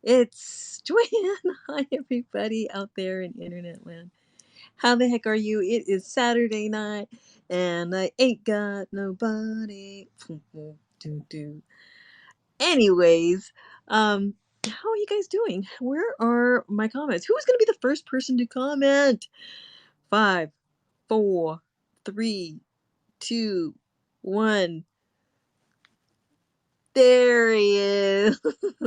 It's Joanne. Hi, everybody out there in internet land. How the heck are you? It is Saturday night, and I ain't got nobody. Do. Anyways, how are you guys doing? Where are my comments? Who's gonna be the first person to comment? 5, 4, 3, 2, 1. There he is.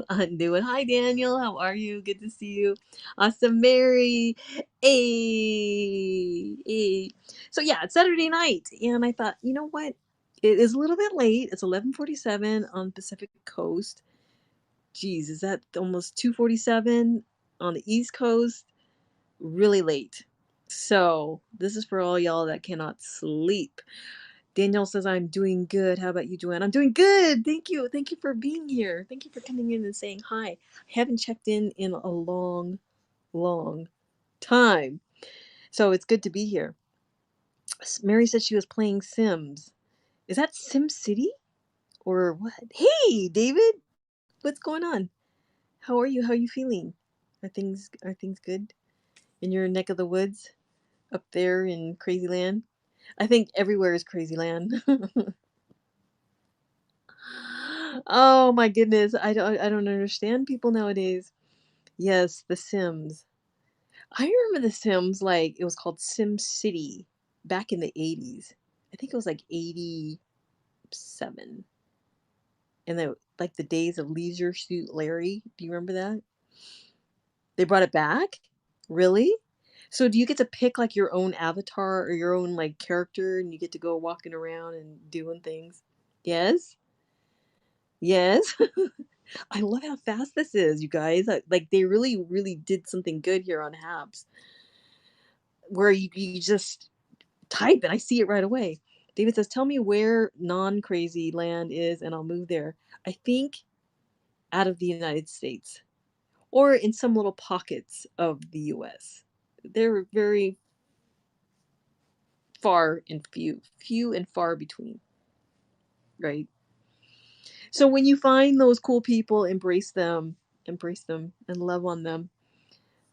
I'm doing. Hi, Daniel. How are you? Good to see you. Awesome, Mary. Hey. So yeah, it's Saturday night, and I thought, you know what? It is a little bit late. It's 11:47 on Pacific Coast. Geez, is that almost 2:47 on the East Coast? Really late. So this is for all y'all that cannot sleep. Danielle says, I'm doing good. How about you, Joanne? I'm doing good. Thank you. Thank you for being here. Thank you for coming in and saying hi. I haven't checked in a long, long time. So it's good to be here. Mary said she was playing Sims. Is that Sim City or what? Hey, David. What's going on? How are you? How are you feeling? Are things good in your neck of the woods up there in Crazy Land? I think everywhere is Crazy Land. Oh my goodness, I don't understand people nowadays. Yes, The Sims. I remember The Sims like it was called Sim City back in the 80s. I think it was like 87. And like the days of Leisure Suit Larry. Do you remember that? They brought it back? Really? So do you get to pick like your own avatar or your own like character and you get to go walking around and doing things? Yes? Yes. I love how fast this is, you guys. Like they really, really did something good here on Habs, where you just type and I see it right away. David says, "Tell me where non-crazy land is, and I'll move there." I think out of the United States, or in some little pockets of the U.S. They're very far and few and far between, right? So when you find those cool people, embrace them, and love on them.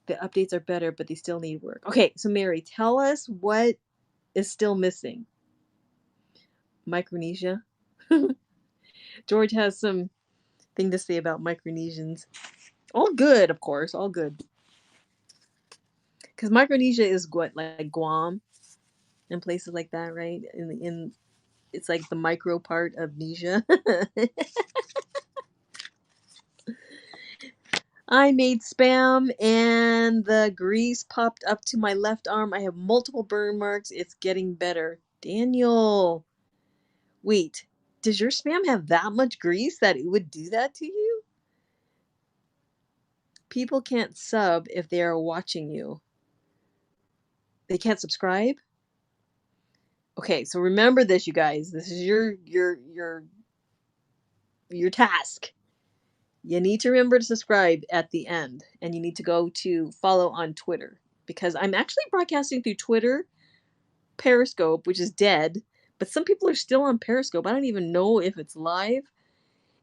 The updates are better, but they still need work. Okay, so Mary, tell us what is still missing. Micronesia. George has some thing to say about Micronesians. All good, of course, all good. Because Micronesia is what, like Guam and places like that, right? In it's like the micro part of Nesia. I made spam and the grease popped up to my left arm. I have multiple burn marks. It's getting better. Daniel. Wait, does your spam have that much grease that it would do that to you? People can't sub if they are watching you. They can't subscribe? Okay, so remember this, you guys. This is your task. You need to remember to subscribe at the end, and you need to go to follow on Twitter because I'm actually broadcasting through Twitter, Periscope, which is dead, but some people are still on Periscope. I don't even know if it's live.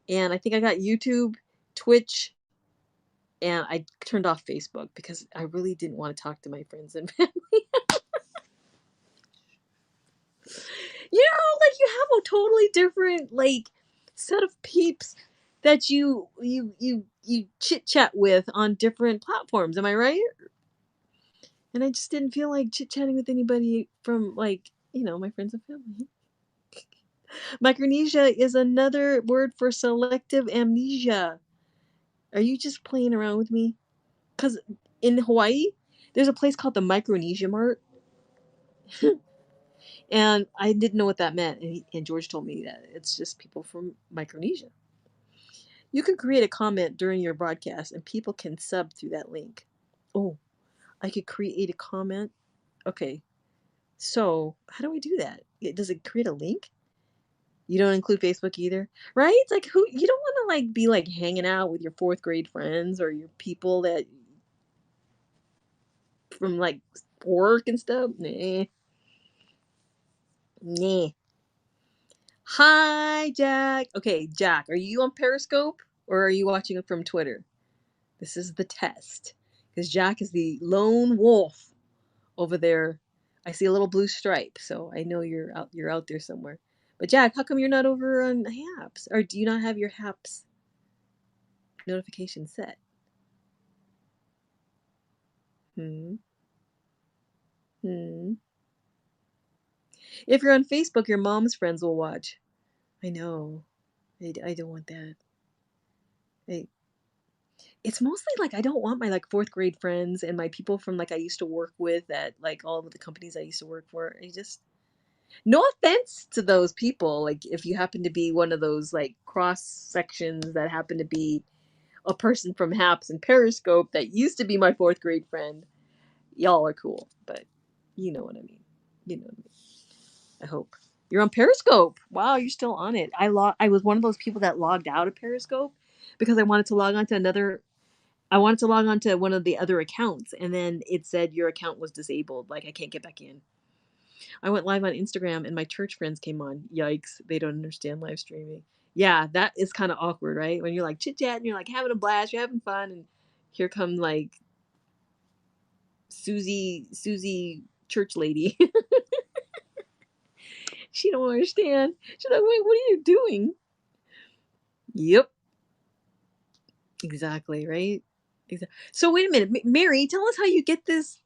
And I think I got YouTube, Twitch, and I turned off Facebook because I really didn't want to talk to my friends and family. Like you have a totally different like set of peeps that you chit chat with on different platforms. Am I right? And I just didn't feel like chit chatting with anybody from like my friends and family. Micronesia is another word for selective amnesia. Are you just playing around with me? Because in Hawaii, there's a place called the Micronesia Mart. And I didn't know what that meant. And George told me that it's just people from Micronesia. You can create a comment during your broadcast and people can sub through that link. Oh, I could create a comment? Okay. So, how do I do that? Does it create a link? You don't include Facebook either, right? It's like who you don't want to like be like hanging out with your fourth grade friends or your people that from like work and stuff. Nah. Nah. Hi, Jack. Okay, Jack, are you on Periscope or are you watching it from Twitter? This is the test. Because Jack is the lone wolf over there. I see a little blue stripe, so I know you're out there somewhere. But Jack, how come you're not over on Haps? Or do you not have your Haps notification set? Hmm. Hmm. If you're on Facebook, your mom's friends will watch. I know. I don't want that. I, it's mostly like I don't want my like fourth grade friends and my people from like I used to work with at like all of the companies I used to work for. I just no offense to those people. Like if you happen to be one of those like cross sections that happen to be a person from Haps and Periscope that used to be my fourth grade friend, y'all are cool. But you know what I mean. You know what I mean. I hope. You're on Periscope. Wow, you're still on it. I was one of those people that logged out of Periscope because I wanted to log on to one of the other accounts and then it said your account was disabled. Like I can't get back in. I went live on Instagram and my church friends came on. Yikes, they don't understand live streaming. Yeah, that is kind of awkward, right? When you're like chit chatting, you're like having a blast, you're having fun, and here come like Susie church lady. She don't understand. She's like, wait, what are you doing? Yep, exactly, right? Exactly. So wait a minute, Mary, tell us how you get this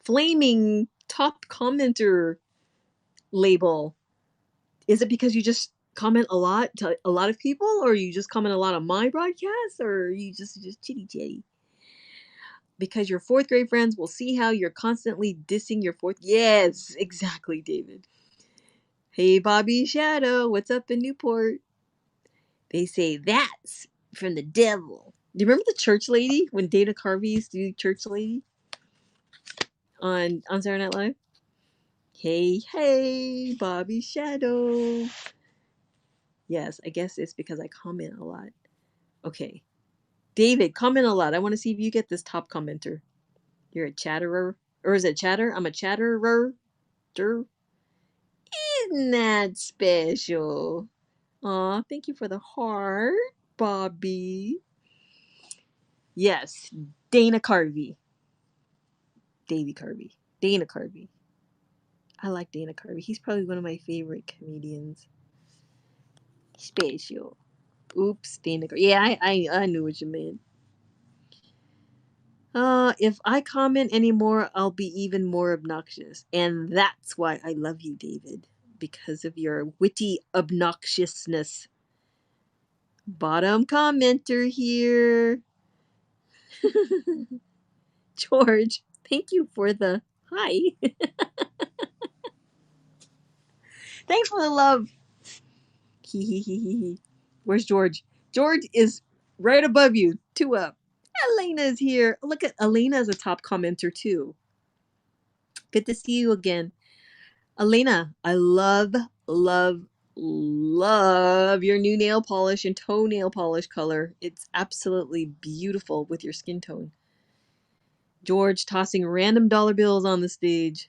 flaming top commenter label. Is it because you just comment a lot to a lot of people, or you just comment a lot on my broadcasts, or you just chitty chatty? Because your fourth grade friends will see how you're constantly dissing your fourth. Yes, exactly, David. Hey, Bobby Shadow, what's up in Newport? They say that's from the devil. Do you remember the church lady when Dana Carvey used to do church lady on Saturday Night Live? Hey, Bobby Shadow. Yes, I guess it's because I comment a lot. Okay. David, comment a lot. I want to see if you get this top commenter. You're a chatterer. Or is it chatter? I'm a chatterer. Isn't that special? Aw, thank you for the heart, Bobby. Yes, Dana Carvey. Davy Carvey. Dana Carvey. I like Dana Carvey. He's probably one of my favorite comedians. Special. Oops, Dana Carvey. Yeah, I knew what you meant. If I comment anymore, I'll be even more obnoxious. And that's why I love you, David. Because of your witty obnoxiousness. Bottom commenter here. George, thank you for the hi. Thanks for the love. Where's George? George is right above you. Two up. Elena's here. Look at Elena's a top commenter too. Good to see you again. Elena, I love your new nail polish and toenail polish color. It's absolutely beautiful with your skin tone. George tossing random dollar bills on the stage.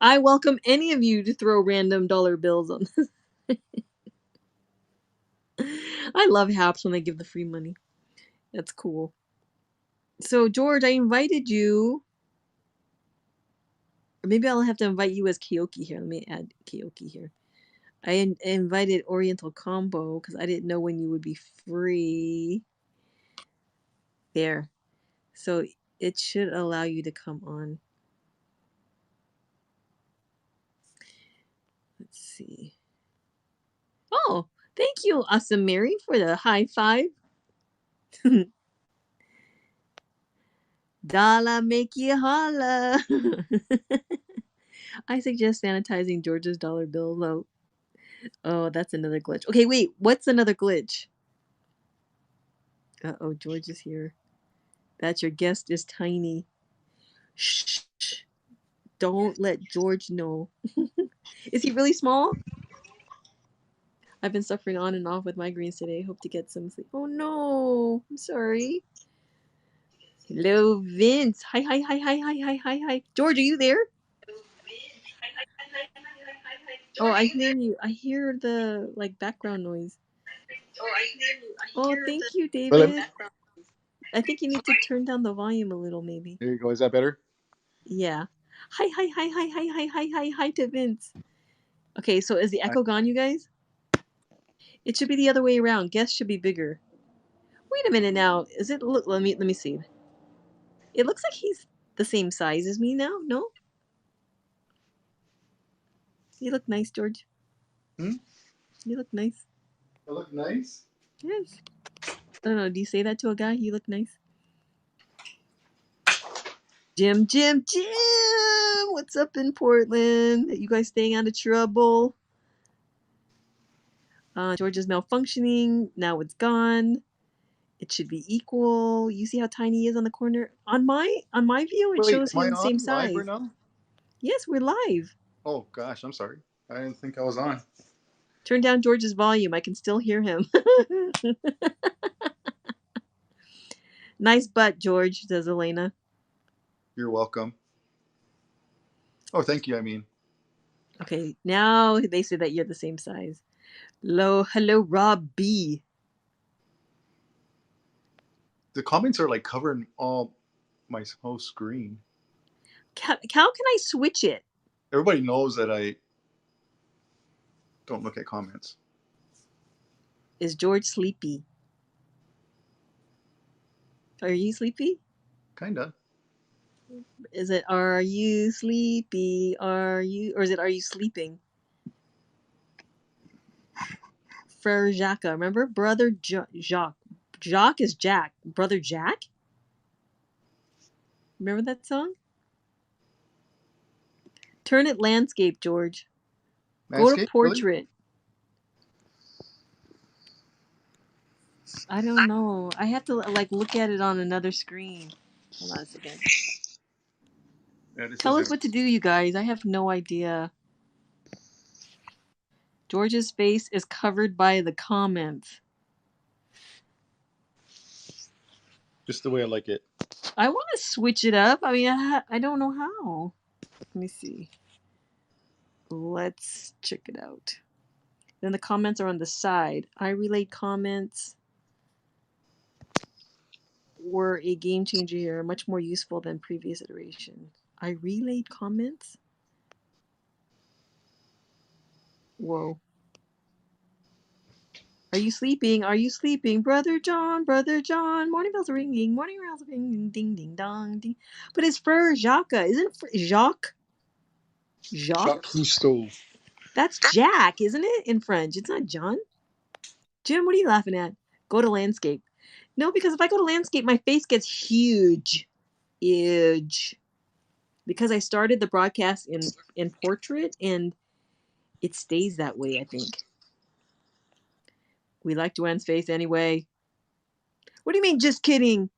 I welcome any of you to throw random dollar bills on this. I love Haps when they give the free money. That's cool. So, George, I invited you. Or maybe I'll have to invite you as Kyoki here. Let me add Kyoki here. I invited Oriental Combo because I didn't know when you would be free. There. So it should allow you to come on. Let's see. Oh, thank you, Awesome Mary, for the high five. Dollar make you holla. I suggest sanitizing George's dollar bill though. Oh, that's another glitch. Okay, wait. What's another glitch? Uh-oh, George is here. That your guest is tiny. Shh. Don't let George know. Is he really small? I've been suffering on and off with migraines today. Hope to get some sleep. Oh no. I'm sorry. Hello, Vince. Hi. George, are you there? Oh, I hear you. I hear the like background noise. Oh, thank you, Well, David. I think you need to turn down the volume a little, maybe. There you go. Is that better? Yeah. Hi to Vince. Okay, so is the echo gone, you guys? It should be the other way around. Guest should be bigger. Wait a minute now. Is it? Look, let me see. It looks like he's the same size as me now. No? You look nice, George. Hmm? You look nice. I look nice? Yes. I don't know. Do you say that to a guy? You look nice. Jim! What's up in Portland? You guys staying out of trouble? George is malfunctioning. Now it's gone. It should be equal. You see how tiny he is on the corner? On my view, it Wait, shows am I him the same on live right size. now? Yes, we're live. Oh, gosh, I'm sorry. I didn't think I was on. Turn down George's volume. I can still hear him. Nice butt, George, says Elena. You're welcome. Oh, thank you, I mean. Okay, now they say that you're the same size. Hello, Rob B. The comments are like covering all my whole screen. How can I switch it? Everybody knows that I don't look at comments. Is George sleepy? Are you sleepy? Kinda. Is it are you sleepy? Or is it are you sleeping? Frere Jacques, remember? Brother Jacques. Jacques is Jack. Brother Jack? Remember that song? Turn it landscape, George. Landscape, Go to really? portrait. I don't know. I have to like look at it on another screen. Hold on a second. Yeah, this Tell us isn't. what to do, you guys. I have no idea. George's face is covered by the comments. Just the way I like it. I want to switch it up. I mean, I don't know how. Let me see. Let's check it out. Then the comments are on the side. I relate comments were a game changer here, much more useful than previous iteration. I relayed comments? Whoa. Are you sleeping? Are you sleeping? Brother John, morning bells are ringing, morning bells are ringing, ding, ding, dong, ding. But it's Frere Jacques, isn't it? Jacques? Jacques Cousteau. That's Jack, isn't it? In French. It's not John. Jim, what are you laughing at? Go to landscape. No, because if I go to landscape, my face gets huge. Huge. Because I started the broadcast in portrait and it stays that way, I think. We like Joanne's face anyway. What do you mean, just kidding?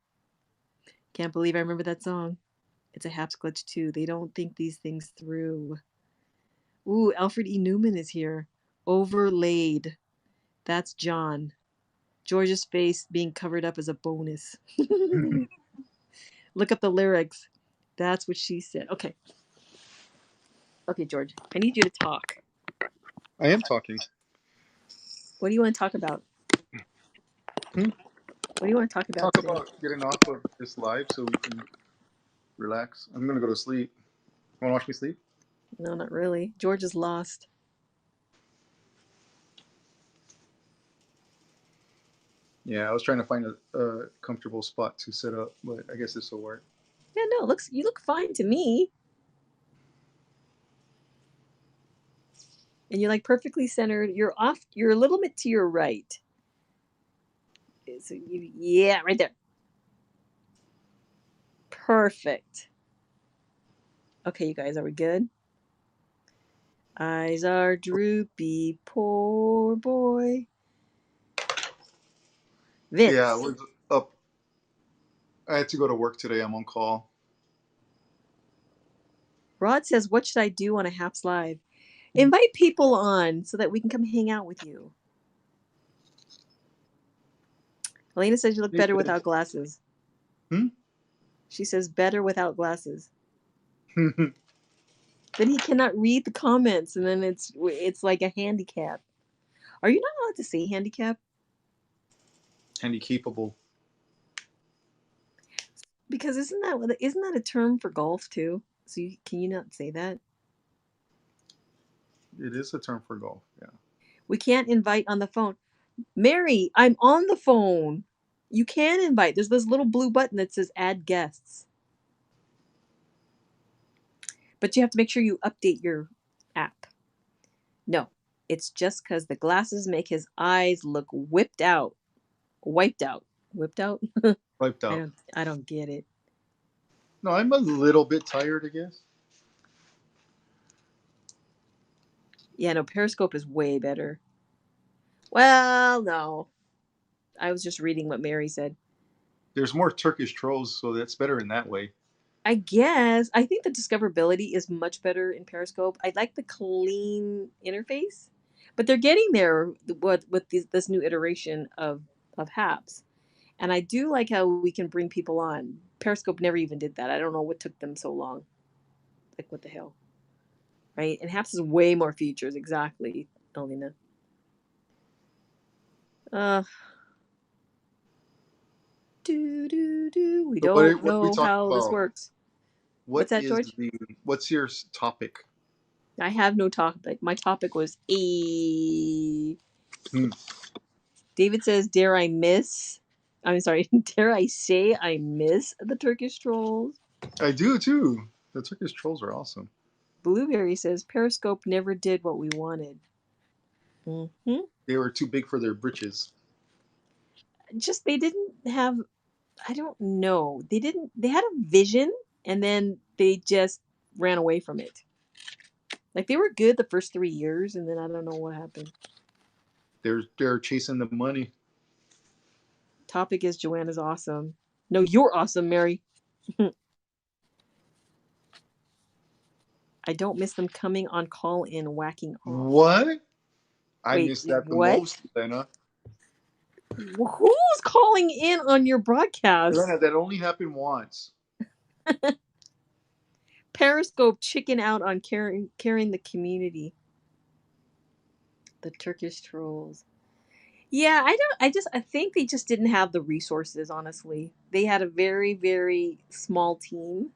Can't believe I remember that song. It's a Haps glitch too. They don't think these things through. Ooh, Alfred E. Newman is here. Overlaid. That's John. George's face being covered up as a bonus. Look up the lyrics. That's what she said. Okay. Okay, George. I need you to talk. I am talking. What do you want to talk about? Hmm? What do you want to talk about Talk today? about getting off of this live so we can relax. I'm gonna go to sleep. You wanna watch me sleep? No, not really. George is lost. Yeah, I was trying to find a comfortable spot to sit up, but I guess this will work. Yeah, no, you look fine to me. And you're like perfectly centered. You're a little bit to your right. So yeah, right there. Perfect. Okay, you guys, are we good? Eyes are droopy, poor boy. Vince. Yeah, I was up. I had to go to work today. I'm on call. Rod says, what should I do on a Haps Live? Invite people on so that we can come hang out with you. Elena says you look better without glasses. Hmm? She says better without glasses. Then he cannot read the comments, and then it's like a handicap. Are you not allowed to say handicap? Handy capable. Because isn't that a term for golf too? So can you not say that? It is a term for golf. Yeah. We can't invite on the phone. Mary, I'm on the phone. You can invite. There's this little blue button that says add guests. But you have to make sure you update your app. No, it's just because the glasses make his eyes look whipped out. Wiped out. Whipped out? Wiped out. I don't get it. No, I'm a little bit tired, I guess. Yeah, no, Periscope is way better. Well, no. I was just reading what Mary said. There's more Turkish trolls, so that's better in that way. I guess. I think the discoverability is much better in Periscope. I like the clean interface, but they're getting there with this new iteration of Haps. And I do like how we can bring people on. Periscope never even did that. I don't know what took them so long. Like, what the hell? Right? And Haps has way more features. Exactly, Elena. We So don't what are we know talking how this about? works. What What's that, is George? what's your topic? I have no topic. My topic was a. Hmm. David says, "Dare I miss?" I'm sorry. Dare I say I miss the Turkish trolls? I do too. The Turkish trolls are awesome. Blueberry says Periscope never did what we wanted. Mm-hmm. They were too big for their britches. Just they didn't have. I don't know. They didn't. They had a vision, and then they just ran away from it. Like they were good the first 3 years, and then I don't know what happened. They're chasing the money. Topic is Joanna's awesome. No, you're awesome, Mary. I don't miss them coming on call in whacking off. What? I Wait, miss that the what? most, Lena. Who's calling in on your broadcast? Lena, that only happened once. Periscope chicken out on carrying the community. The Turkish trolls. Yeah, I think they just didn't have the resources, honestly. They had a very, very small team.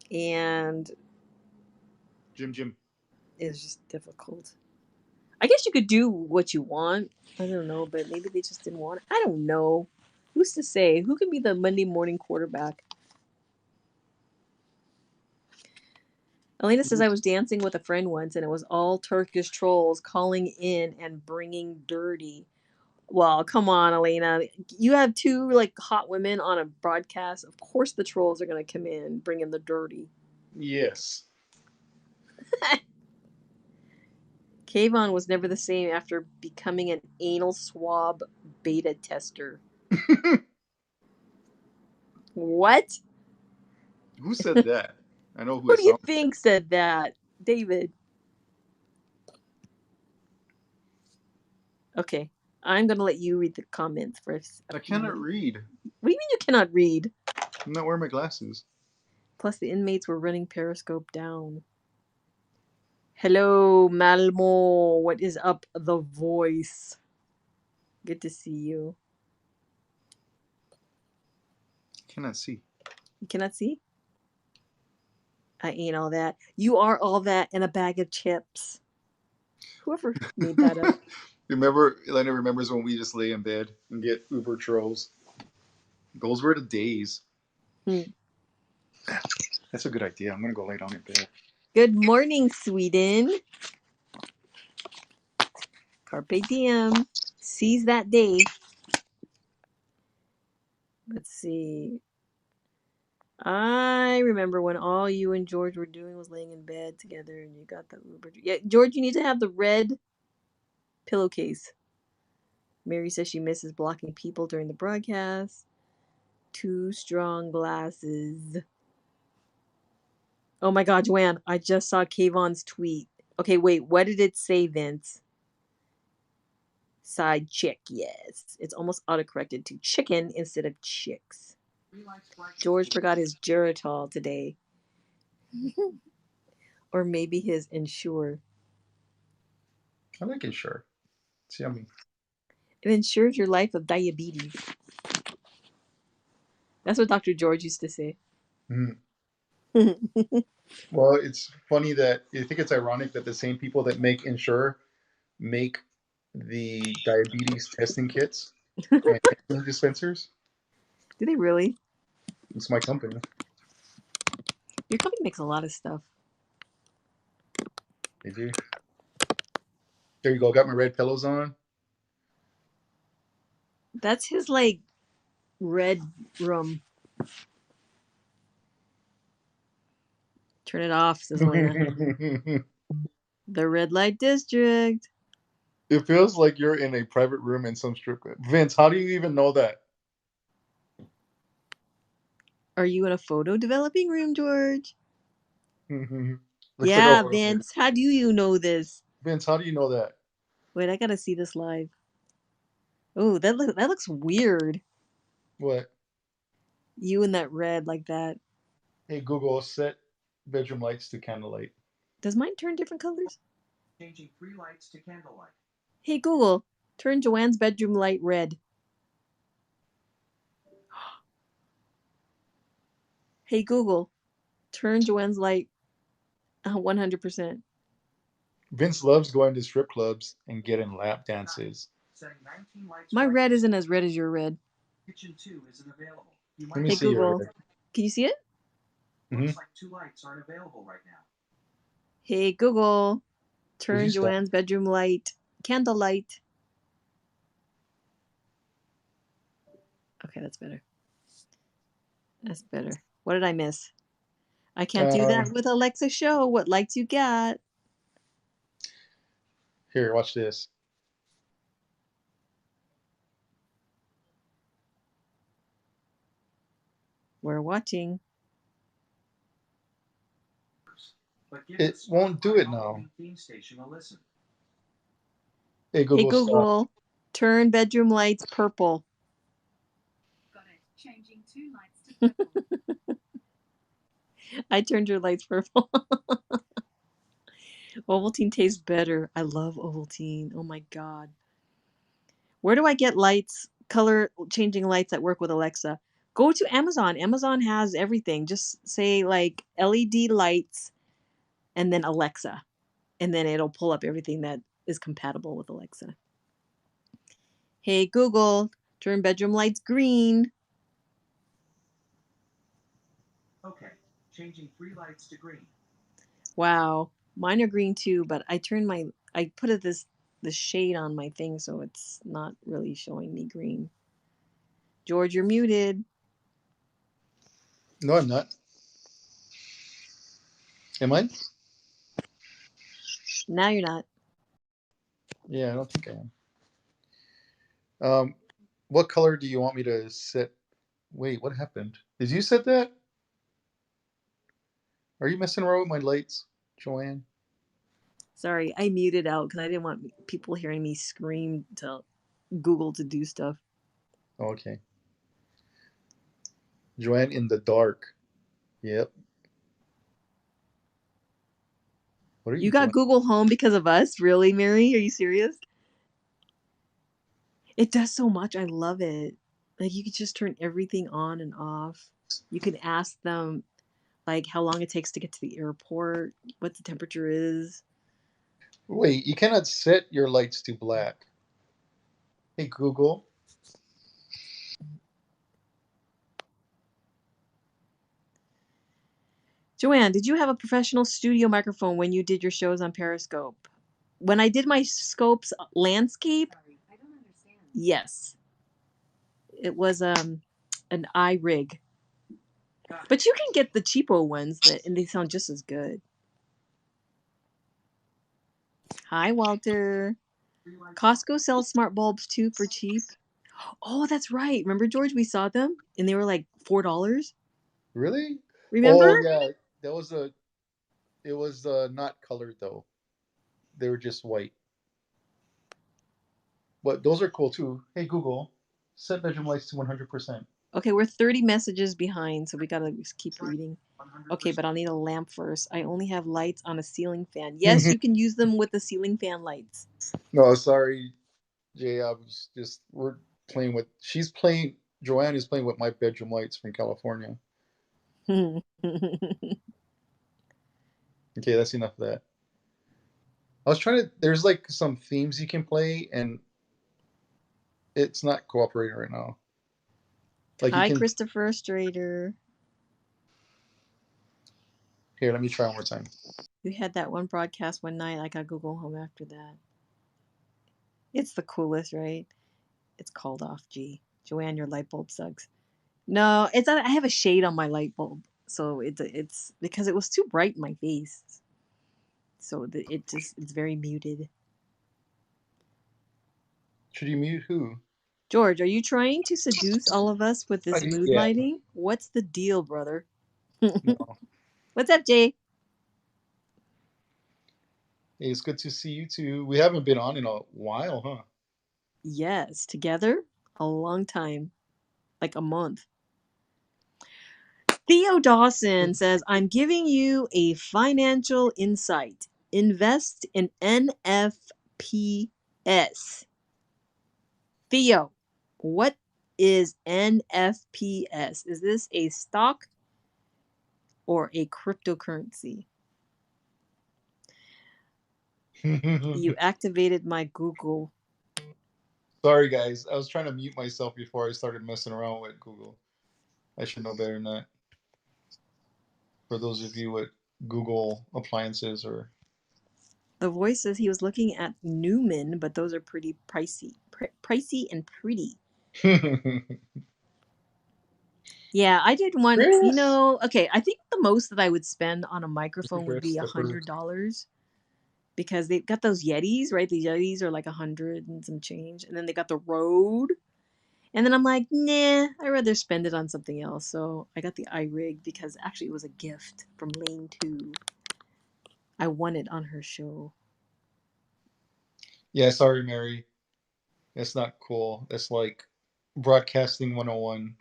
And Jim. it was just difficult. I guess you could do what you want. I don't know, but maybe they just didn't want it. I don't know. Who's to say? Who can be the Monday morning quarterback? Elena says I was dancing with a friend once and it was all Turkish trolls calling in and bringing dirty. Well, come on, Elena. You have two like hot women on a broadcast. Of course the trolls are going to come in bringing the dirty. Yes. Kayvon was never the same after becoming an anal swab beta tester. What? Who said that? I know who Who it do you sounds think said that? David. Okay. I'm going to let you read the comments for a like. I few cannot minutes. read. What do you mean you cannot read? I'm not wearing my glasses. Plus, the inmates were running Periscope down. Hello, Malmo. What is up, the voice? Good to see you. Cannot see. You cannot see? I ain't all that. You are all that in a bag of chips. Whoever made that up. Remember, Elena remembers when we just lay in bed and get Uber trolls. Those were the days. That's a good idea. I'm gonna go lay down in bed. Good morning, Sweden. Carpe diem. Seize that day. Let's see. I remember when all you and George were doing was laying in bed together and you got the Uber. Yeah, George, you need to have the red pillowcase. Mary says she misses blocking people during the broadcast. 2 strong glasses. Oh my god, Joanne, I just saw Kayvon's tweet. Okay, wait, what did it say, Vince? Side chick, yes. It's almost autocorrected to chicken instead of chicks. George forgot his Geritol today. Or maybe his Ensure. I like Ensure. It's yummy. It ensures your life of diabetes. That's what Dr. George used to say. Mhm. Well, it's funny that I think it's ironic that the same people that make Ensure make the diabetes testing kits and insulin dispensers. Do they really? It's my company. Your company makes a lot of stuff. They do. There you go. Got my red pillows on. That's his like red room. Turn it off, says Elena. It The red light district. feels like you're in a private room in some strip club. Vince, how do you even know that? Are you in a photo developing room, George? Looks like, oh, Yeah, okay. Vince. How do you know this? Vince, how do you know that? Wait, I gotta see this live. Oh, that looks weird. What? You in that red like that. Hey, Google, set bedroom lights to candlelight. Does mine turn different colors? Changing 3 lights to candlelight. Hey Google, turn Joanne's bedroom light red. Hey Google, turn Joanne's light 100%. Vince loves going to strip clubs and getting lap dances. My red isn't as red as your red. Let me Hey see your Google, red. can you see it? Mm-hmm. Hey Google, Would you turn stop? Joanne's bedroom light candlelight. Okay, that's better. That's better. What did I miss? I can't do that Um, with Alexa Show. What lights you got? Here, watch this. We're watching. It won't do it now. Hey, Hey Google, stop. Google, turn bedroom lights purple. Got it. Changing 2 lights to purple. I turned your lights purple. Ovaltine tastes better. I love Ovaltine. Oh my god. Where do I get lights, color changing lights that work with Alexa? Go to Amazon. Amazon has everything. Just say like LED lights and then Alexa. And then it'll pull up everything that is compatible with Alexa. Hey Google, turn bedroom lights green. Okay, changing 3 lights to green. Wow, mine are green too, but I put this shade on my thing so it's not really showing me green. George, you're muted. No, I'm not. Am I? Now you're not. Yeah, I don't think I am. What color do you want me to set? Wait, what happened? Did you set that? Are you messing around with my lights, Joanne? Sorry, I muted out because I didn't want people hearing me scream to Google to do stuff. Oh, okay. Joanne in the dark. Yep. What are You you got doing? Google Home because of us? Really, Mary? Are you serious? It does so much. I love it. Like you could just turn everything on and off. You can ask them like how long it takes to get to the airport, what the temperature is. Wait, you cannot set your lights to black. Hey, Google. Joanne, did you have a professional studio microphone when you did your shows on Periscope? When I did my scopes landscape, Sorry, I don't understand. yes. It was an iRig. But you can get the cheapo ones that and they sound just as good. Hi, Walter. Costco sells smart bulbs too for cheap. Oh, that's right. Remember, George? We saw them and they were like $4. Really? Remember? Oh yeah, that was a. It was not colored though. They were just white. But those are cool too. Hey Google, set bedroom lights to 100%. Okay, we're 30 messages behind, so we gotta just keep reading. Okay, but I'll need a lamp first. I only have lights on a ceiling fan. Yes, you can use them with the ceiling fan lights. No, sorry, Jay. I was just we're playing with. She's playing. Joanne is playing with my bedroom lights from California. Okay, that's enough of that. I was trying to. There's like some themes you can play, and it's not cooperating right now. Like you Hi, can. Christopher Strader. Here, let me try one more time. We had that one broadcast one night. I got Google Home after that. It's the coolest, right? It's called off. Gee, Joanne, your light bulb sucks. No, it's not. I have a shade on my light bulb, so it's because it was too bright in my face. So it's very muted. Should you mute who? George, are you trying to seduce all of us with this mood Yeah. lighting? What's the deal, brother? No. What's up, Jay? Hey, it's good to see you too. We haven't been on in a while, huh? Yes, together a long time, like a month. Theo Dawson says, I'm giving you a financial insight. Invest in NFPS. Theo, what is NFPS? Is this a stock or a cryptocurrency? You activated my Google. Sorry, guys. I was trying to mute myself before I started messing around with Google. I should know better than that. For those of you with Google appliances or. The voice says he was looking at Newman, but those are pretty pricey. Pricey and pretty. Yeah, I did one, Chris? okay, I think the most that I would spend on a microphone would be Christopher. $100 because they've got those Yetis, right? The Yetis are like 100 and some change. And then they got the Rode. And then I'm like, nah, I'd rather spend it on something else. So I got the iRig because actually it was a gift from Lane 2. I won it on her show. Yeah, sorry, Mary. That's not cool. That's like broadcasting 101.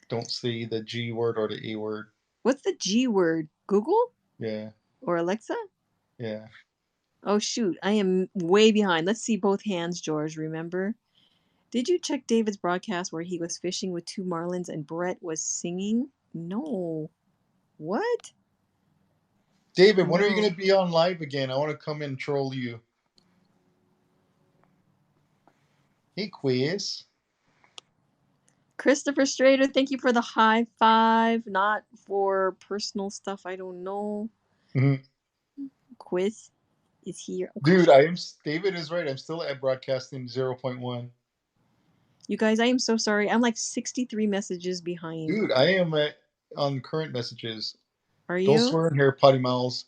Don't say the G word or the A word. What's the G word? Google Yeah, or Alexa? yeah. Oh, shoot. I am way behind. Let's see both hands, George. Remember? Did you check David's broadcast where he was fishing with 2 marlins and Brett was singing? No. What? David, when are you No. going to be on live again? I want to come and troll you. Hey, Quiz. Christopher Strader, thank you for the high five. Not for personal stuff. I don't know. Mhm. Quiz is here. Oh, Dude, gosh. David is right. I'm still at broadcasting 0.1. You guys, I am so sorry. I'm like 63 messages behind. Dude, I am on current messages. Are Don't you? swear in here, potty mouths.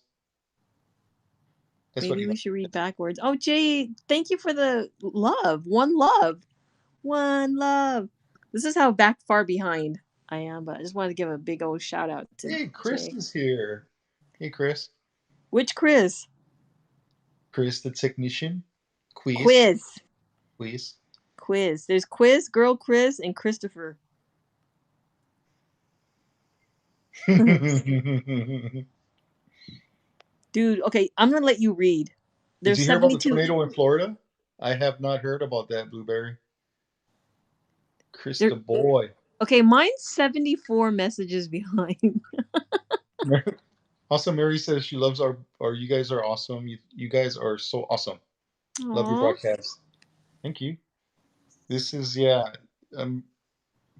That's what Maybe you we like. should read backwards. Oh, Jay, thank you for the love. One love. One love. This is how back far behind I am, but I just wanted to give a big old shout out to Hey, Chris Jay. is here. Hey, Chris. Which Chris? Chris, the technician. Quiz. Quiz. Quiz. Quiz. There's Quiz, Girl Chris, and Christopher. Dude, okay, I'm going to let you read. Did There's you hear about the 72. tornado in Florida? I have not heard about that, Blueberry. Chris There, the boy. okay, mine's 74 messages behind. Also, Mary says she loves our you guys are awesome. You guys are so awesome. Love your Aww. broadcast. Thank you. This is, yeah, I'm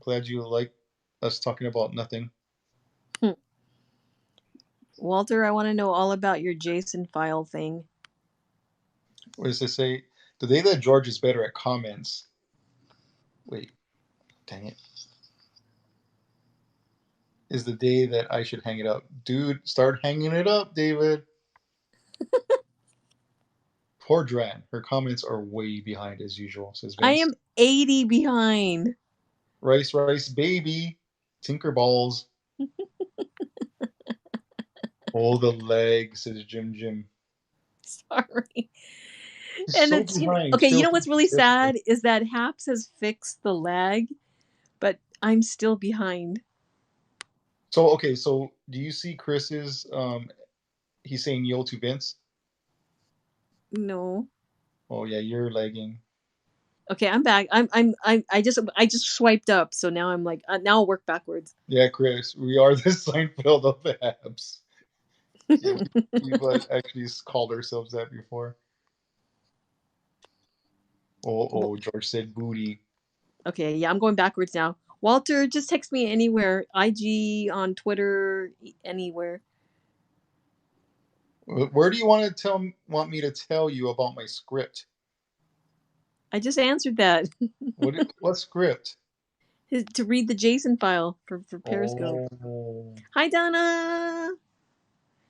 glad you like us talking about nothing. Walter, I want to know all about your JSON file thing. What does it say? The day that George is better at comments. Wait, dang it. Is the day that I should hang it up. Dude, start hanging it up, David. Poor Dran. Her comments are way behind as usual, says I Vince. am 80 behind. Rice, rice, baby. Tinkerballs. Oh, the leg, says Jim Jim. Sorry. He's And so it's, behind. okay, you Chill. know what's really sad is that Haps has fixed the lag, but I'm still behind. So, okay, so do you see Chris's, he's saying yo to Vince? No. Oh, yeah, you're lagging. Okay, I'm back. I just swiped up, so now I'm like now I'll work backwards. Yeah, Chris, we are the Seinfeld of the apps. Yeah, we've actually called ourselves that before. Oh, George said booty. Okay, yeah, I'm going backwards now. Walter, just text me anywhere. IG, on Twitter, anywhere. Where do you want me to tell you about my script? I just answered that. What script? To read the JSON file for Periscope. Oh. Hi, Donna.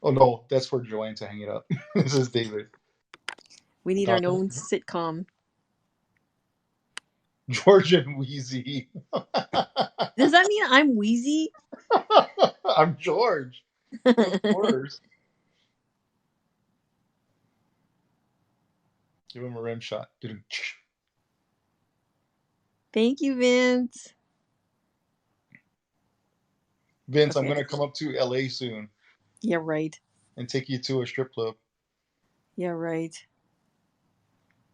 Oh no, that's for Joanne to hang it up. This is David. We need our own sitcom. George and Wheezy. Does that mean I'm Wheezy? I'm George. Of course. Give him a rim shot. Thank you, Vince. Vince, Okay. I'm gonna come up to LA soon Yeah, right. and take you to a strip club. Yeah, right.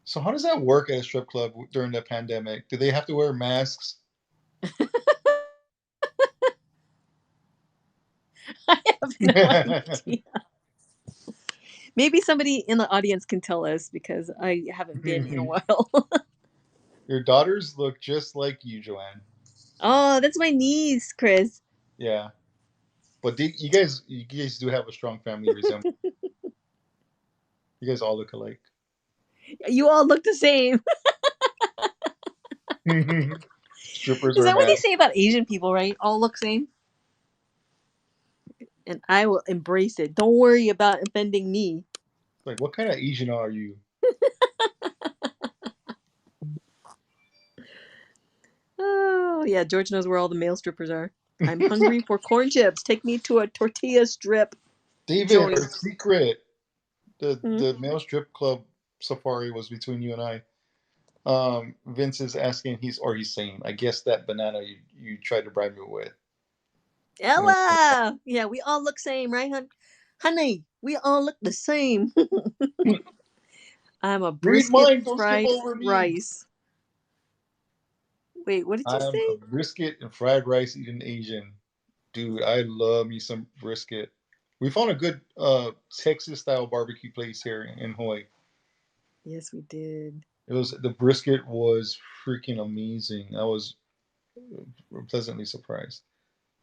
So how does that work at a strip club during the pandemic? Do they have to wear masks? I have no idea. Maybe somebody in the audience can tell us because I haven't been in a while. Your daughters look just like you, Joanne. Oh, that's my niece, Chris. Yeah, but you guys do have a strong family resemblance. You guys all look alike. You all look the same. Strippers Is wear that what they masks. say about Asian people, right? All look same? And I will embrace it. Don't worry about offending me. Like, what kind of Asian are you? Oh, yeah, George knows where all the male strippers are. I'm hungry for corn chips. Take me to a tortilla strip David, joint. our secret. Hmm? The male strip club safari was between you and I. Vince is asking, he's saying, I guess that banana you tried to bribe me with. Ella! Yeah, we all look same, right, honey? We all look the same. I'm a Read brisket mine, don't skip fried over me. rice. Wait, what did you I'm a say? brisket and fried rice eating Asian. Dude, I love me some brisket. We found a good Texas style barbecue place here in Hawaii. Yes, we did. The brisket was freaking amazing. I was pleasantly surprised.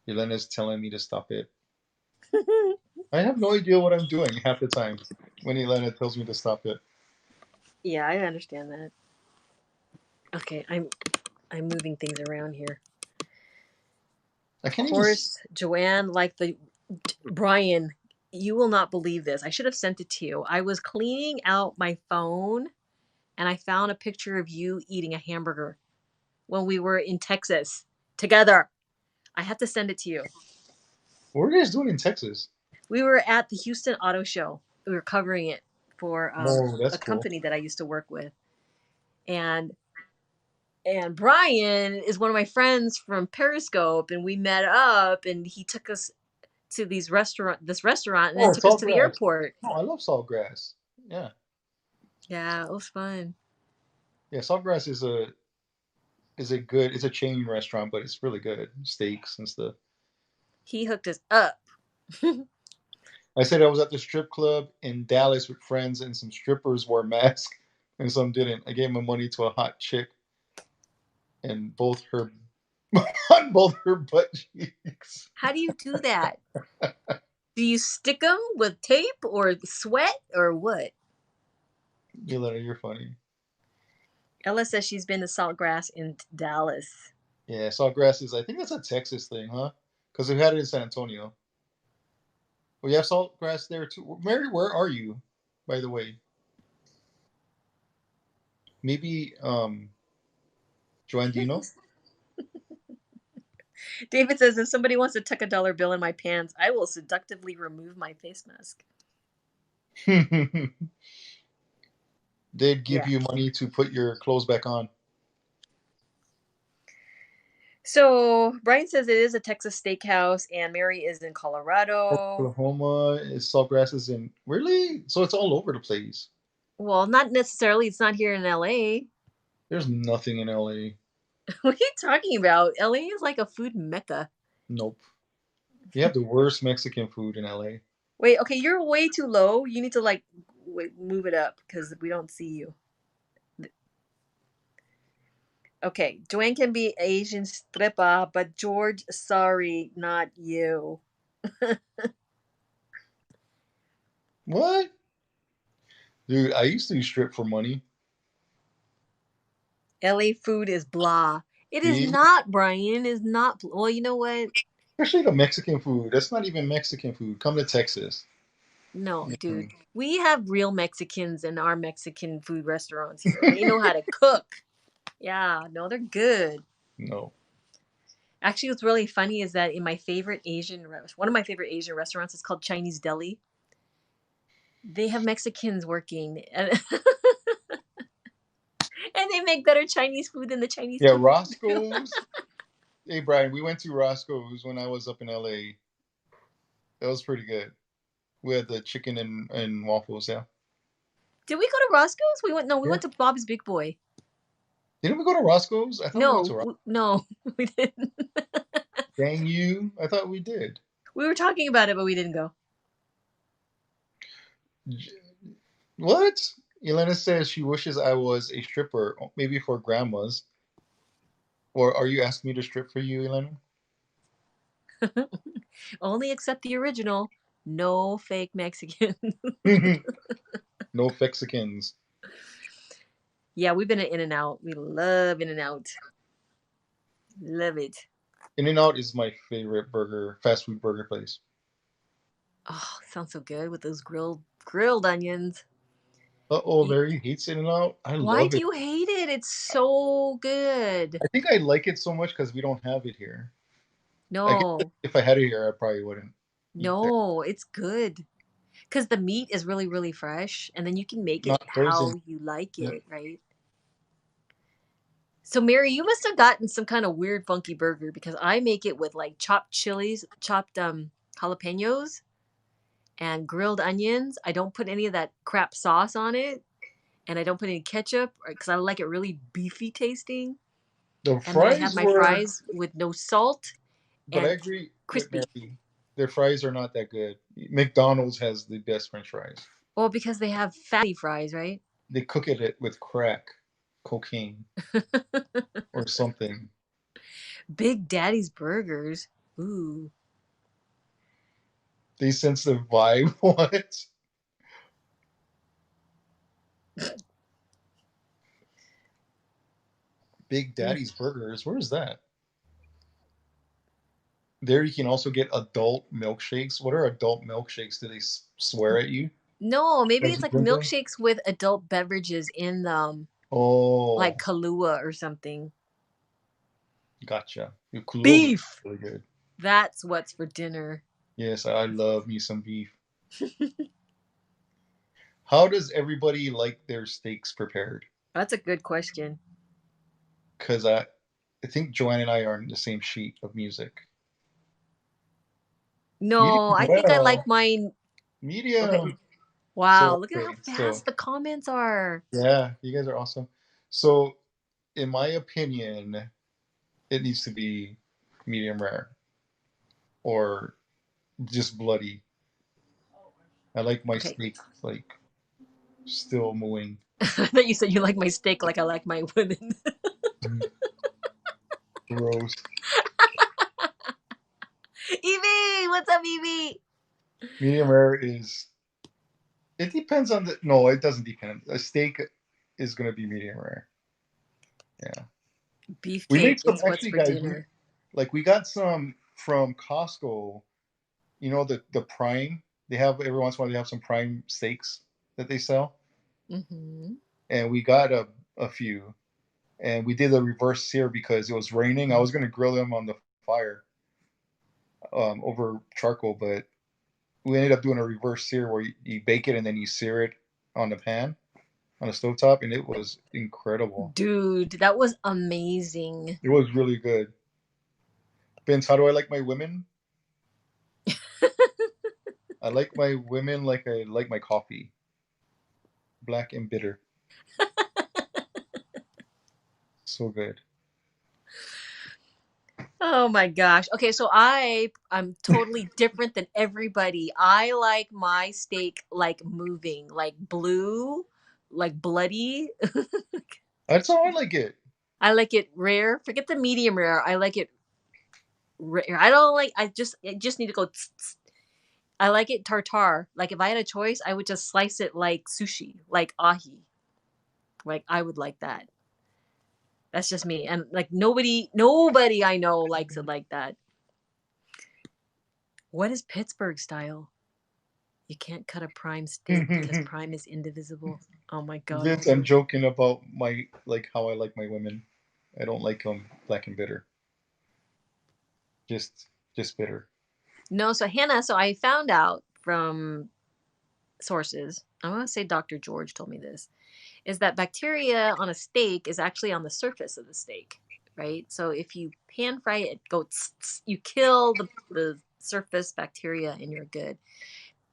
Elena's telling me to stop it. I have no idea what I'm doing half the time when Elena tells me to stop it. Yeah, I understand that. Okay, I'm moving things around here. I Of can't even. course, Joanne, like the Brian, you will not believe this. I should have sent it to you. I was cleaning out my phone and I found a picture of you eating a hamburger when we were in Texas together. I have to send it to you. What were you guys doing in Texas? We were at the Houston Auto Show. We were covering it for Oh, that's a cool. company that I used to work with. And Brian is one of my friends from Periscope, and we met up, and he took us to this restaurant, and then Oh, took us to the Saltgrass. airport. Oh, I love Saltgrass. Yeah, Yeah, it was fun. yeah. Saltgrass it's a chain restaurant, but it's really good. Steaks and stuff. He hooked us up. I said I was at the strip club in Dallas with friends, and some strippers wore masks, and some didn't. I gave my money to a hot chick, and both her on both her butt cheeks. How do you do that? Do you stick them with tape or sweat or what? Yelena, you're funny. Ella says she's been to Saltgrass in Dallas. Yeah, Saltgrass is. I think that's a Texas thing, huh? Because we had it in San Antonio. We have Saltgrass there too. Mary, where are you, by the way? Maybe, Joanne, do you know? David says if somebody wants to tuck a dollar bill in my pants, I will seductively remove my face mask. They'd give Yeah. you money to put your clothes back on. So Brian says it is a Texas steakhouse, and Mary is in Colorado. Oklahoma, Saltgrass is in. Really? So it's all over the place. Well, not necessarily. It's not here in LA. There's nothing in LA. What are you talking about? LA is like a food mecca. Nope. You have the worst Mexican food in LA. Wait, okay, you're way too low. You need to like move it up because we don't see you. Okay, Joanne can be Asian stripper, but George, sorry, not you. What? Dude, I used to strip for money. LA food is blah. It is See? not, Brian. Is not. Well, you know what? Especially the Mexican food. That's not even Mexican food. Come to Texas. No, dude. Mm, We have real Mexicans in our Mexican food restaurants here, and they know how to cook. Yeah, no, they're good. no. Actually, what's really funny is that in my favorite one of my favorite Asian restaurants is called Chinese Deli. They have Mexicans working, and, and they make better Chinese food than the Chinese Yeah, people. Roscoe's. Hey, Brian, we went to Roscoe's when I was up in LA. That was pretty good. We had the chicken and waffles, yeah. Did we go to Roscoe's? We went. No, we Yeah. went to Bob's Big Boy. Didn't we go to Roscoe's? I thought we went to Roscoe's. No, we didn't. Dang you. I thought we did. We were talking about it, but we didn't go. What? Elena says she wishes I was a stripper, maybe for grandmas. Or are you asking me to strip for you, Elena? Only accept the original. No fake Mexican. No Mexicans. Yeah, we've been at In-N-Out. We love In-N-Out. Love it. In-N-Out is my favorite fast food burger place. Oh, sounds so good with those grilled onions. Uh-oh, You- Larry hates In-N-Out. I Why love do it. you hate it? It's so good. I think I like it so much because we don't have it here. I guess No, if I had it here, I probably wouldn't eat there. no, it's good. Because the meat is really, really fresh, and then you can make it Not frozen. how you like Yeah. it, right? So, Mary, you must have gotten some kind of weird, funky burger because I make it with like chopped chilies, chopped jalapenos, and grilled onions. I don't put any of that crap sauce on it, and I don't put any ketchup because I like it really beefy tasting. The And then I have fries my were, fries with no salt but I and agree with crispy. Mary. Their fries are not that good. McDonald's has the best French fries. Well, because they have fatty fries, right? They cook it with crack, cocaine, or something. Big Daddy's Burgers. Ooh. They sense the vibe. What? Big Daddy's Burgers. Where is that? There you can also get adult milkshakes. What are adult milkshakes? Do they swear at you No, maybe as it's you like drink them? milkshakes with adult beverages in them, like Oh, Kahlua or something. gotcha. Your Kahlua is Beef. really good. That's what's for dinner. Yes, I love me some beef. How does everybody like their steaks prepared? That's a good question. Because I think Joanne and I are on the same sheet of music. Medium No, I think I like well. mine. Okay. Medium. Wow, So look at how okay, so fast the comments are. yeah, you guys are awesome. So in my opinion, it needs to be medium rare or just bloody. I like my Okay. steak like still mooing. I thought you said you like my steak like I like my women. Gross. Evie, what's up, Evie? Medium rare is. It depends on the. No, it doesn't depend. A steak is gonna be medium rare. Yeah. We made Beefcake some is what's actually, for guys. dinner. We got some from Costco. You know the prime. They have every once in a while they have some prime steaks that they sell, Hmm. and we got a few, and we did a reverse sear because it was raining. I was gonna grill them on the fire, over charcoal, but we ended up doing a reverse sear where you bake it and then you sear it on the pan on the stovetop, and it was incredible. Dude, that was amazing. It was really good. Vince, how do I like my women? I like my women like I like my coffee, black and bitter. So good. Oh my gosh. Okay, so I'm totally different than everybody. I like my steak like moving, like blue, like bloody. That's how I like it. I like it rare. Forget the medium rare. I like it rare. I don't like I just need to go tss, tss. I like it tartar. Like if I had a choice, I would just slice it like sushi, like ahi. Like I would like that. That's just me. And like nobody I know likes it like that. What is Pittsburgh style? You can't cut a prime steak because prime is indivisible. Oh my god. Vince, I'm joking about my like how I like my women. I don't like them black and bitter. Just just bitter. No, so Hannah, so I found out from sources, I want to say Dr. George told me this, is that bacteria on a steak is actually on the surface of the steak, right? So if you pan fry it, go tss, tss, you kill the surface bacteria and you're good.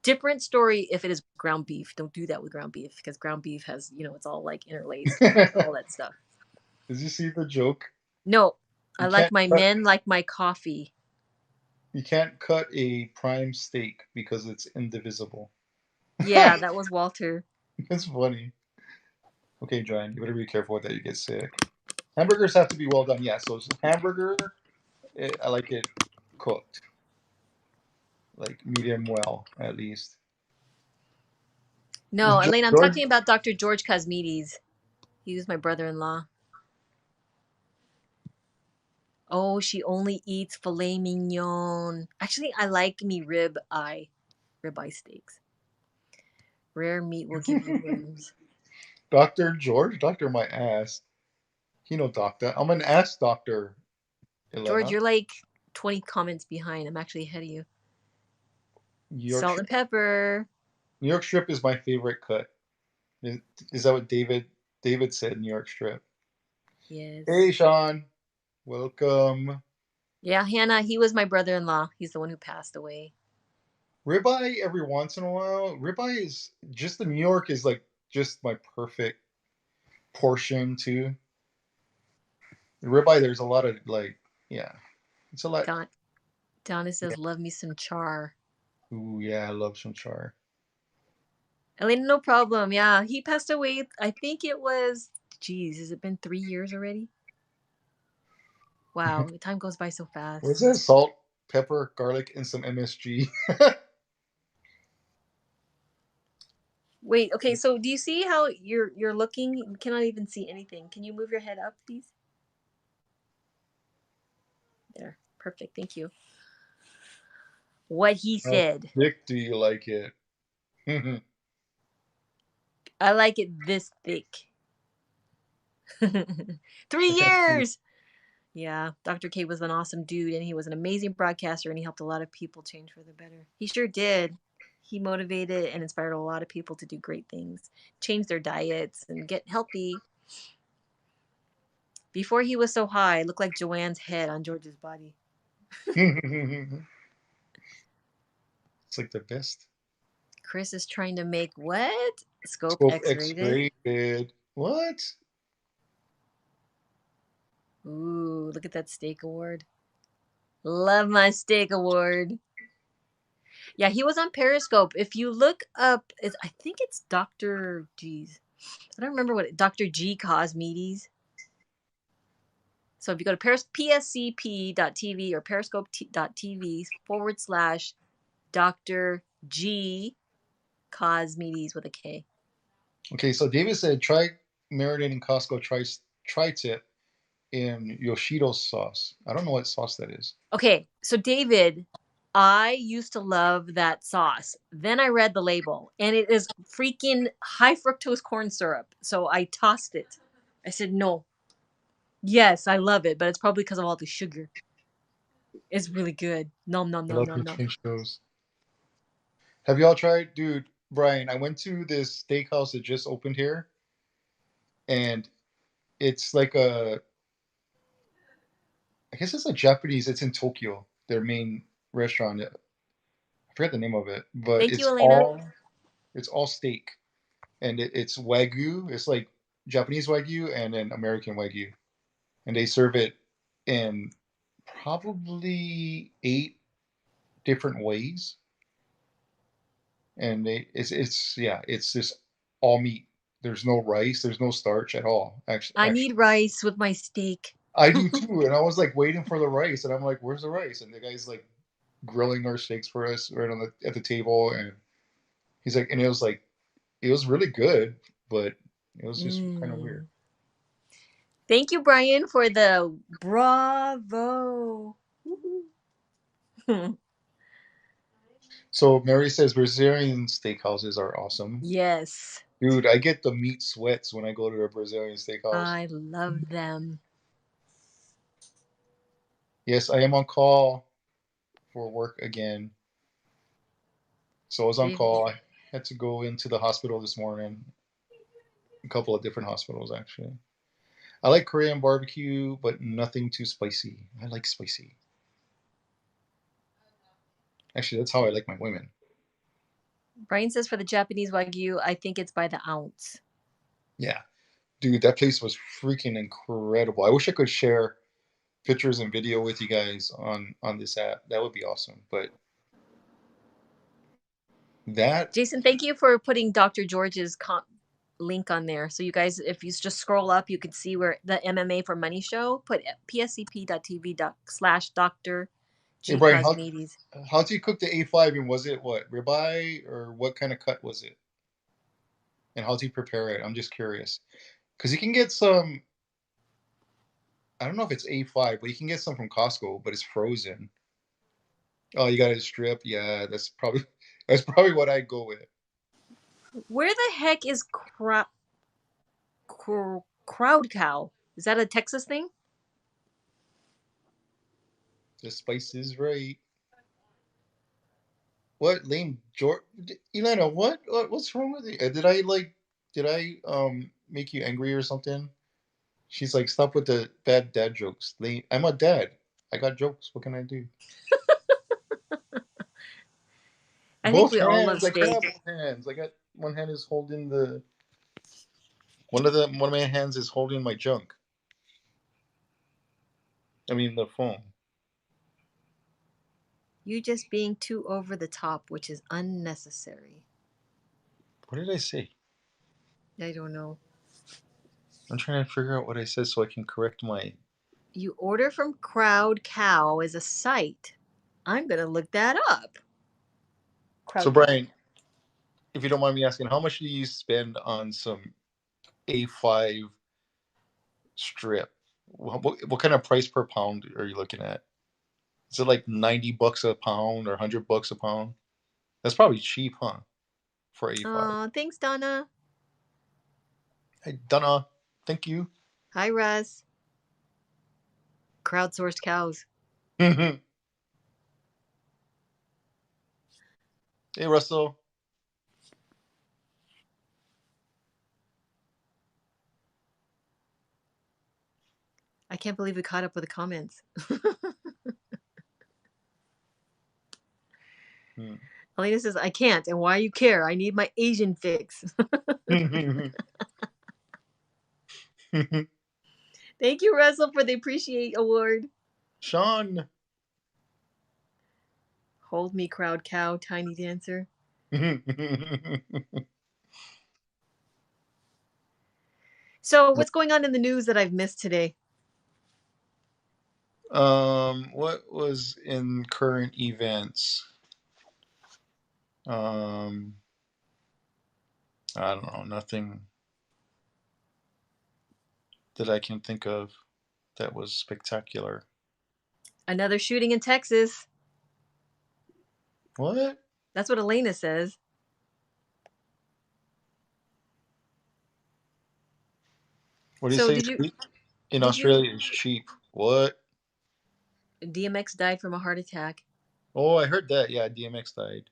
Different story if it is ground beef. Don't do that with ground beef because ground beef has, it's all like interlaced, all that stuff. Did you see the joke? No, I You like can't my cut, men like my coffee. you can't cut a prime steak because it's indivisible. Yeah, that was Walter. It's funny. Okay, John, you better be careful with that. You get sick. Hamburgers have to be well done. Yeah, so it's hamburger. I like it cooked, like medium well at least. Is No, Elaine, I'm George? talking about Dr. George Cosmides. He was my brother-in-law. Oh, she only eats filet mignon. Actually, I like me ribeye steaks. Rare meat will give you worms. Dr. George? Doctor my ass. He no doctor. I'm an ass doctor, George, Elena. you're like 20 comments behind. I'm actually ahead of you. New York Salt and strip. pepper. New York strip is my favorite cut. Is that what David said? New York strip. Yes. Hey, Sean. Welcome. Yeah, Hannah, he was my brother-in-law. He's the one who passed away. Ribeye every once in a while. Ribeye is just the New York is like just my perfect portion too. The ribeye, there's a lot of like, yeah, it's a lot. Don Donna Yeah. says, love me some char. Ooh, yeah, I love some char. Elena, no problem. Yeah, he passed away. I think it was, geez, has it been 3 years already? Wow, time goes by so What's fast. that? Salt, pepper, garlic, and some MSG. Wait, okay, so do you see how you're looking? You cannot even see anything. Can you move your head up, please? There. Perfect. Thank you. What he How said. thick do you like it? I like it this thick. 3 years. Yeah, Dr. K was an awesome dude and he was an amazing broadcaster and he helped a lot of people change for the better. He sure did. He motivated and inspired a lot of people to do great things, change their diets and get healthy. Before he was so high, it looked like Joanne's head on George's body. It's like the best. Chris is trying to make what? Scope Scope X-rated? X-rated. What? Ooh, look at that steak award. Love my steak award. Yeah, he was on Periscope. If you look up, I think it's Dr. G's. I don't remember what Dr. G Cosmedes. So if you go to pscp.tv or periscope.tv/Dr. G Cosmedes with a K. Okay, so David said try marinating Costco tri-tip in Yoshido sauce. I don't know what sauce that is. Okay, so David, I used to love that sauce. Then I read the label and it is freaking high fructose corn syrup. So I tossed it. I said, no. Yes, I love it, but it's probably because of all the sugar. It's really good. Nom nom I nom love nom to nom. change those. Have y'all tried, dude? Brian, I went to this steakhouse that just opened here, and it's like I guess it's a Japanese. It's in Tokyo. Their main restaurant. I forget the name of it, but Thank you, Elena. it's all steak, and it's wagyu. It's like Japanese wagyu and then American wagyu. and they serve it in probably 8 different ways. And it's just all meat. There's no rice, there's no starch at all. I Actually, need rice with my steak. I do too. And I was like waiting for the rice, and I'm like, "Where's the rice?" And the guy's like grilling our steaks for us right on at the table, and he's like, and it was really good, but it was just kind of weird. Thank you, Brian, for the bravo. So Mary says Brazilian steakhouses are awesome. Yes, Dude, I get the meat sweats when I go to a Brazilian steakhouse. I love them. Yes, I am on call for work again. So I was on call. I had to go into the hospital this morning. A couple of different hospitals, actually. I like Korean barbecue, but nothing too spicy. I like spicy. Actually, that's how I like my women. Brian says for the Japanese Wagyu, I think it's by the ounce. Yeah. Dude, that place was freaking incredible. I wish I could share pictures and video with you guys on this app. That would be awesome. But that Jason, thank you for putting Dr. George's link on there. So you guys, if you just scroll up, you can see where the MMA for Money show. Put pscp.tv/Dr. Hey G. Brian, Cosmides. how do you cook the A5, and was it what, ribeye, or what kind of cut was it? And how do you prepare it? I'm just curious. Because you can get some, I don't know if it's A5, but you can get some from Costco, but it's frozen. Oh, you got it strip? Yeah, that's probably what I'd go with. Where the heck is Crowd Cow? Is that a Texas thing? The spice is right. What, Lane George? Elena, what's wrong with you? Did I make you angry or something? She's like, stop with the bad dad jokes. Lane, I'm a dad. I got jokes. What can I do? I think Both we all love hands. I steak. got both hands. I got one hand is holding the one of my hands is holding my junk. I mean the phone. You just being too over the top, which is unnecessary. What did I say? I don't know. I'm trying to figure out what I said so I can correct my. You order from Crowd Cow as a site. I'm gonna look that up. So Brian, if you don't mind me asking, how much do you spend on some A5 strip? What kind of price per pound are you looking at? Is it like $90 a pound or $100 a pound? That's probably cheap, huh? For A5. Thanks, Donna. Hey, Donna, thank you. Hi, Russ. Crowdsourced cows. Hey, Russell. I can't believe we caught up with the comments. Elena says, I can't. And why you care? I need my Asian fix. Thank you, Russell, for the Appreciate Award. Sean. Hold me, Crowd Cow, Tiny Dancer. So what's going on in the news that I've missed today? What was in current events? I don't know, nothing that I can think of that was spectacular. Another shooting in Texas. What? That's what Elena says. What do you say? In Australia, it's cheap. What? DMX died from a heart attack. Oh, I heard that. Yeah, DMX died.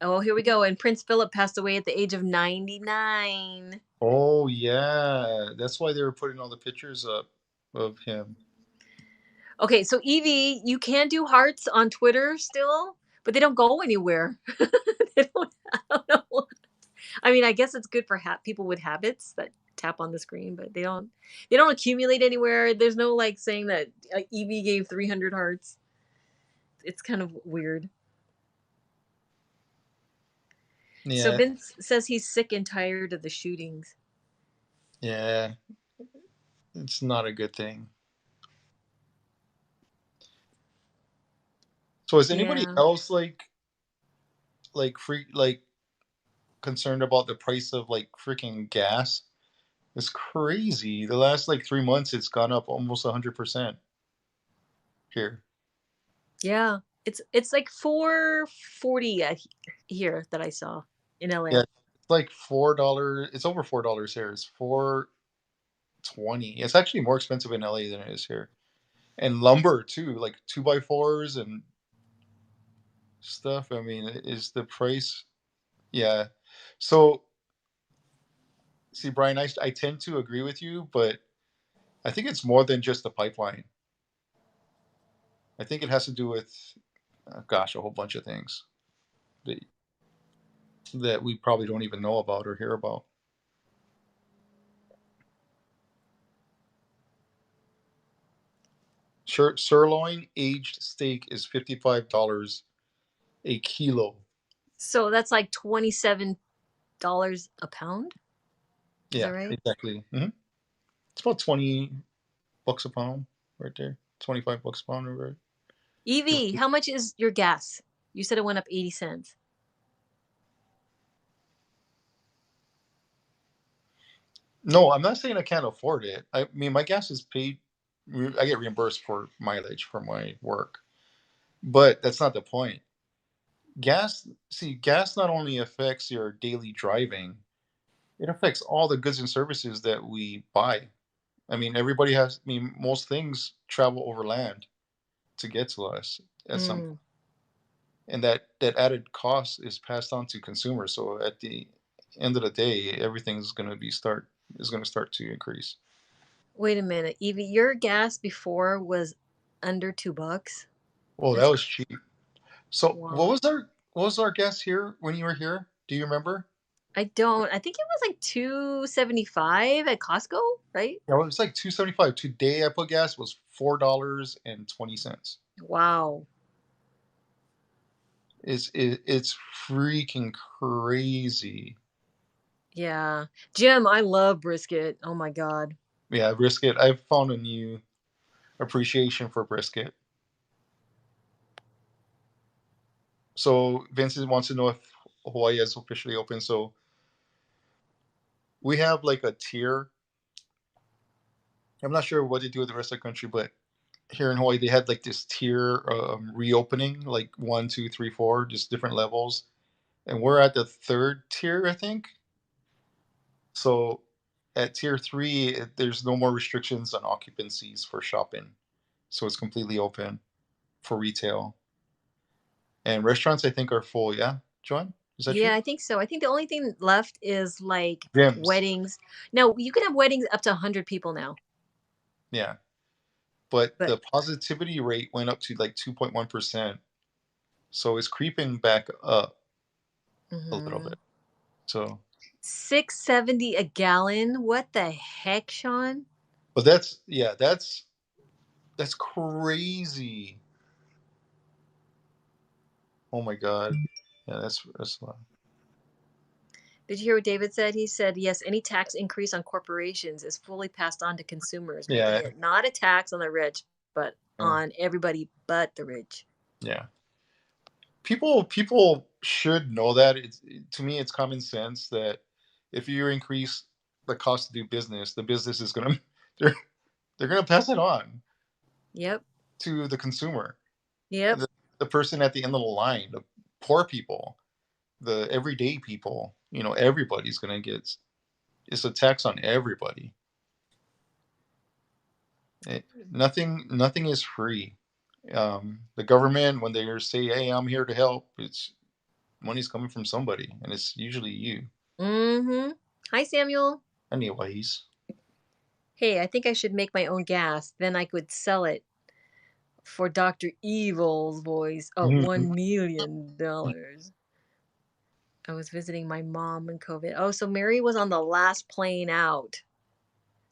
Oh, here we go. And Prince Philip passed away at the age of 99. Oh, yeah. That's why they were putting all the pictures up of him. Okay, so Evie, you can do hearts on Twitter still, but they don't go anywhere. I don't know. I mean, I guess it's good for people with habits that tap on the screen, but they don't accumulate anywhere. There's no like saying that Evie gave 300 hearts. It's kind of weird. So Yeah, Vince says he's sick and tired of the shootings. yeah, it's not a good thing. So is anybody Yeah. else like concerned about the price of like freaking gas? It's crazy. The last like 3 months, it's gone up almost 100% here. Yeah. It's like 440 here that I saw in Yeah, LA. it's like $4. It's over $4 here. It's 4.20. It's actually more expensive in LA than it is here. And lumber too, like 2x4s and stuff. I mean, is the price? Yeah. So see, Brian, I tend to agree with you, but I think it's more than just the pipeline. I think it has to do with, gosh, a whole bunch of things that that we probably don't even know about or hear about. Sirloin aged steak is $55 a kilo. So that's like $27 a pound. Is that Yeah, right? exactly. It's about $20 a pound right there. $25 a pound, right? Give or Evie, take. how much is your gas? You said it went up 80 cents. No, I'm not saying I can't afford it. I mean, my gas is paid. I get reimbursed for mileage for my work, but that's not the point. Gas not only affects your daily driving, it affects all the goods and services that we buy. I mean, everybody has. I mean, most things travel over land to get to us at some, Mm. and that added cost is passed on to consumers. So at the end of the day, everything's going to be start is going to start to increase. Wait a minute, Evie, your gas before was under $2. Well, that That's was cheap. So wow. what was our guess here when you were here? Do you remember? I don't. I think it was like 275 at Costco, right? Yeah, well, it was like 2.75. Today I put gas was $4.20. Wow. It's freaking crazy. Yeah. Jim, I love brisket. Oh my God. Yeah, brisket. I've found a new appreciation for brisket. So Vincent wants to know if Hawaii is officially open. So we have like a tier. I'm not sure what they do with the rest of the country, but here in Hawaii they had like this tier reopening, like 1, 2, 3, 4, just different levels, and we're at the third tier, I think. So at tier three, there's no more restrictions on occupancies for shopping, so it's completely open for retail. And restaurants, I think, are full. Yeah, John, is that true? Yeah, I think so. I think the only thing left is like Gyms, weddings. Now, you can have weddings up to 100 people now, yeah, but but the positivity rate went up to like 2.1%, so it's creeping back up a little mhm. bit. So, 670 a gallon. What the heck, Sean? but that's crazy. Oh my god, yeah, that's a lot. Did you hear what David said? He said, yes, any tax increase on corporations is fully passed on to consumers, making Yeah, it not a tax on the rich, but yeah, on everybody but the rich. yeah. People should know that. To me, it's common sense that if you increase the cost to do business, the business is gonna they're they're gonna pass it on Yep. to the consumer, Yep. the person at the end of the line, the poor people, the everyday people. Everybody's gonna get. It's a tax on everybody. It, nothing is free. The government, when they say, "Hey, I'm here to help," it's money's coming from somebody, and it's usually you. Mm-hmm. Hi, Samuel. Anyways, Hey, I think I should make my own gas. Then I could sell it for Dr. Evil's voice at $1 million. I was visiting my mom when COVID. Oh, so Mary was on the last plane out.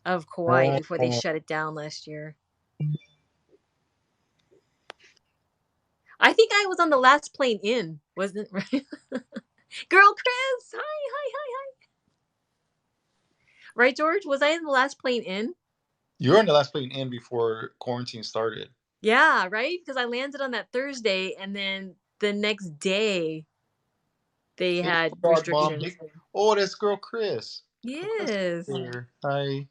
of Kauai before they shut it down last year. I think I was on the last plane in, wasn't it? Right? Girl Chris, hi, hi, hi, hi. Right, George? Was I in the last plane in? You were in the last plane in before quarantine started. Yeah, right? Because I landed on that Thursday, and then the next day they Hey, had dog mom. restrictions. Oh, that's girl Chris. Chris Yes. here. Hi.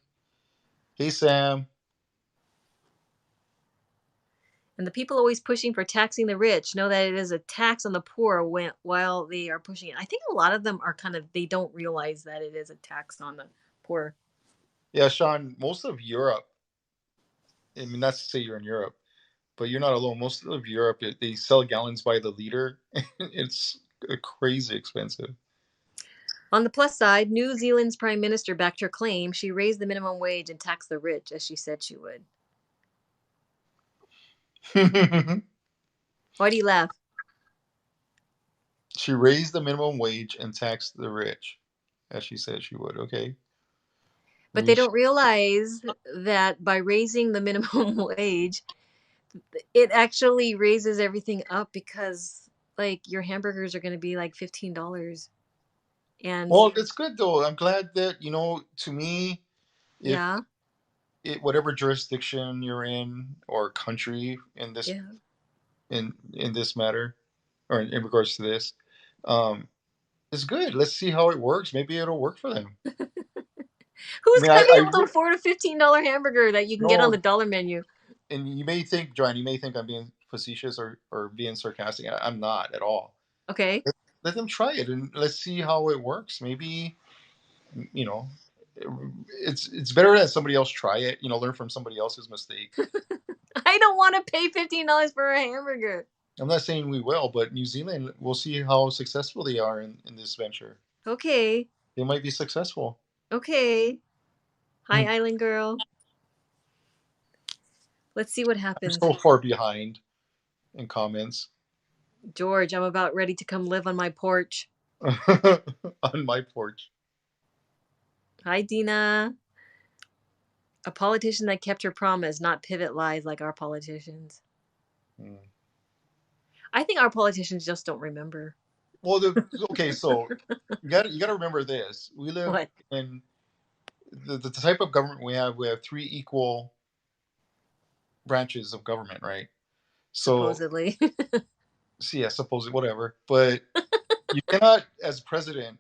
Hey, Sam. And the people always pushing for taxing the rich know that it is a tax on the poor while they are pushing it. I think a lot of them are they don't realize that it is a tax on the poor. Yeah, Sean, most of Europe, I mean, not to say you're in Europe, but you're not alone. Most of Europe, they sell gallons by the liter. It's crazy expensive. On the plus side, New Zealand's prime minister backed her claim. She raised the minimum wage and taxed the rich, as she said she would. Why do you laugh? She raised the minimum wage and taxed the rich, as she said she would. Okay. But they don't realize that by raising the minimum wage, it actually raises everything up because, like, your hamburgers are going to be like $15. And Well, it's good though. I'm glad that, to me, if yeah, whatever jurisdiction you're in or country in this yeah. in this matter, or in regards to this, um, it's good. Let's see how it works. Maybe it'll work for them. I Who's mean, going to be able to afford a $15 hamburger that you can get on no, the dollar menu? and you may think, John, I'm being facetious or being sarcastic. I'm not at all. Okay. Let them try it and let's see how it works. Maybe, you know, it's better that somebody else try it. Learn from somebody else's mistake. I don't want to pay $15 for a hamburger. I'm not saying we will, but New Zealand, we'll see how successful they are in this venture. Okay. They might be successful. Okay. Hi, Island Girl. Let's see what I'm happens. so far behind in comments. George, I'm about ready to come live on my porch. On my porch. Hi, Dina. A politician that kept her promise, not pivot lies like our politicians. I think our politicians just don't remember. Well, okay, so you got to remember this. We live What? in the type of government we have. We have three equal branches of government, right? So, Supposedly. yeah, supposedly whatever. But you cannot, as president,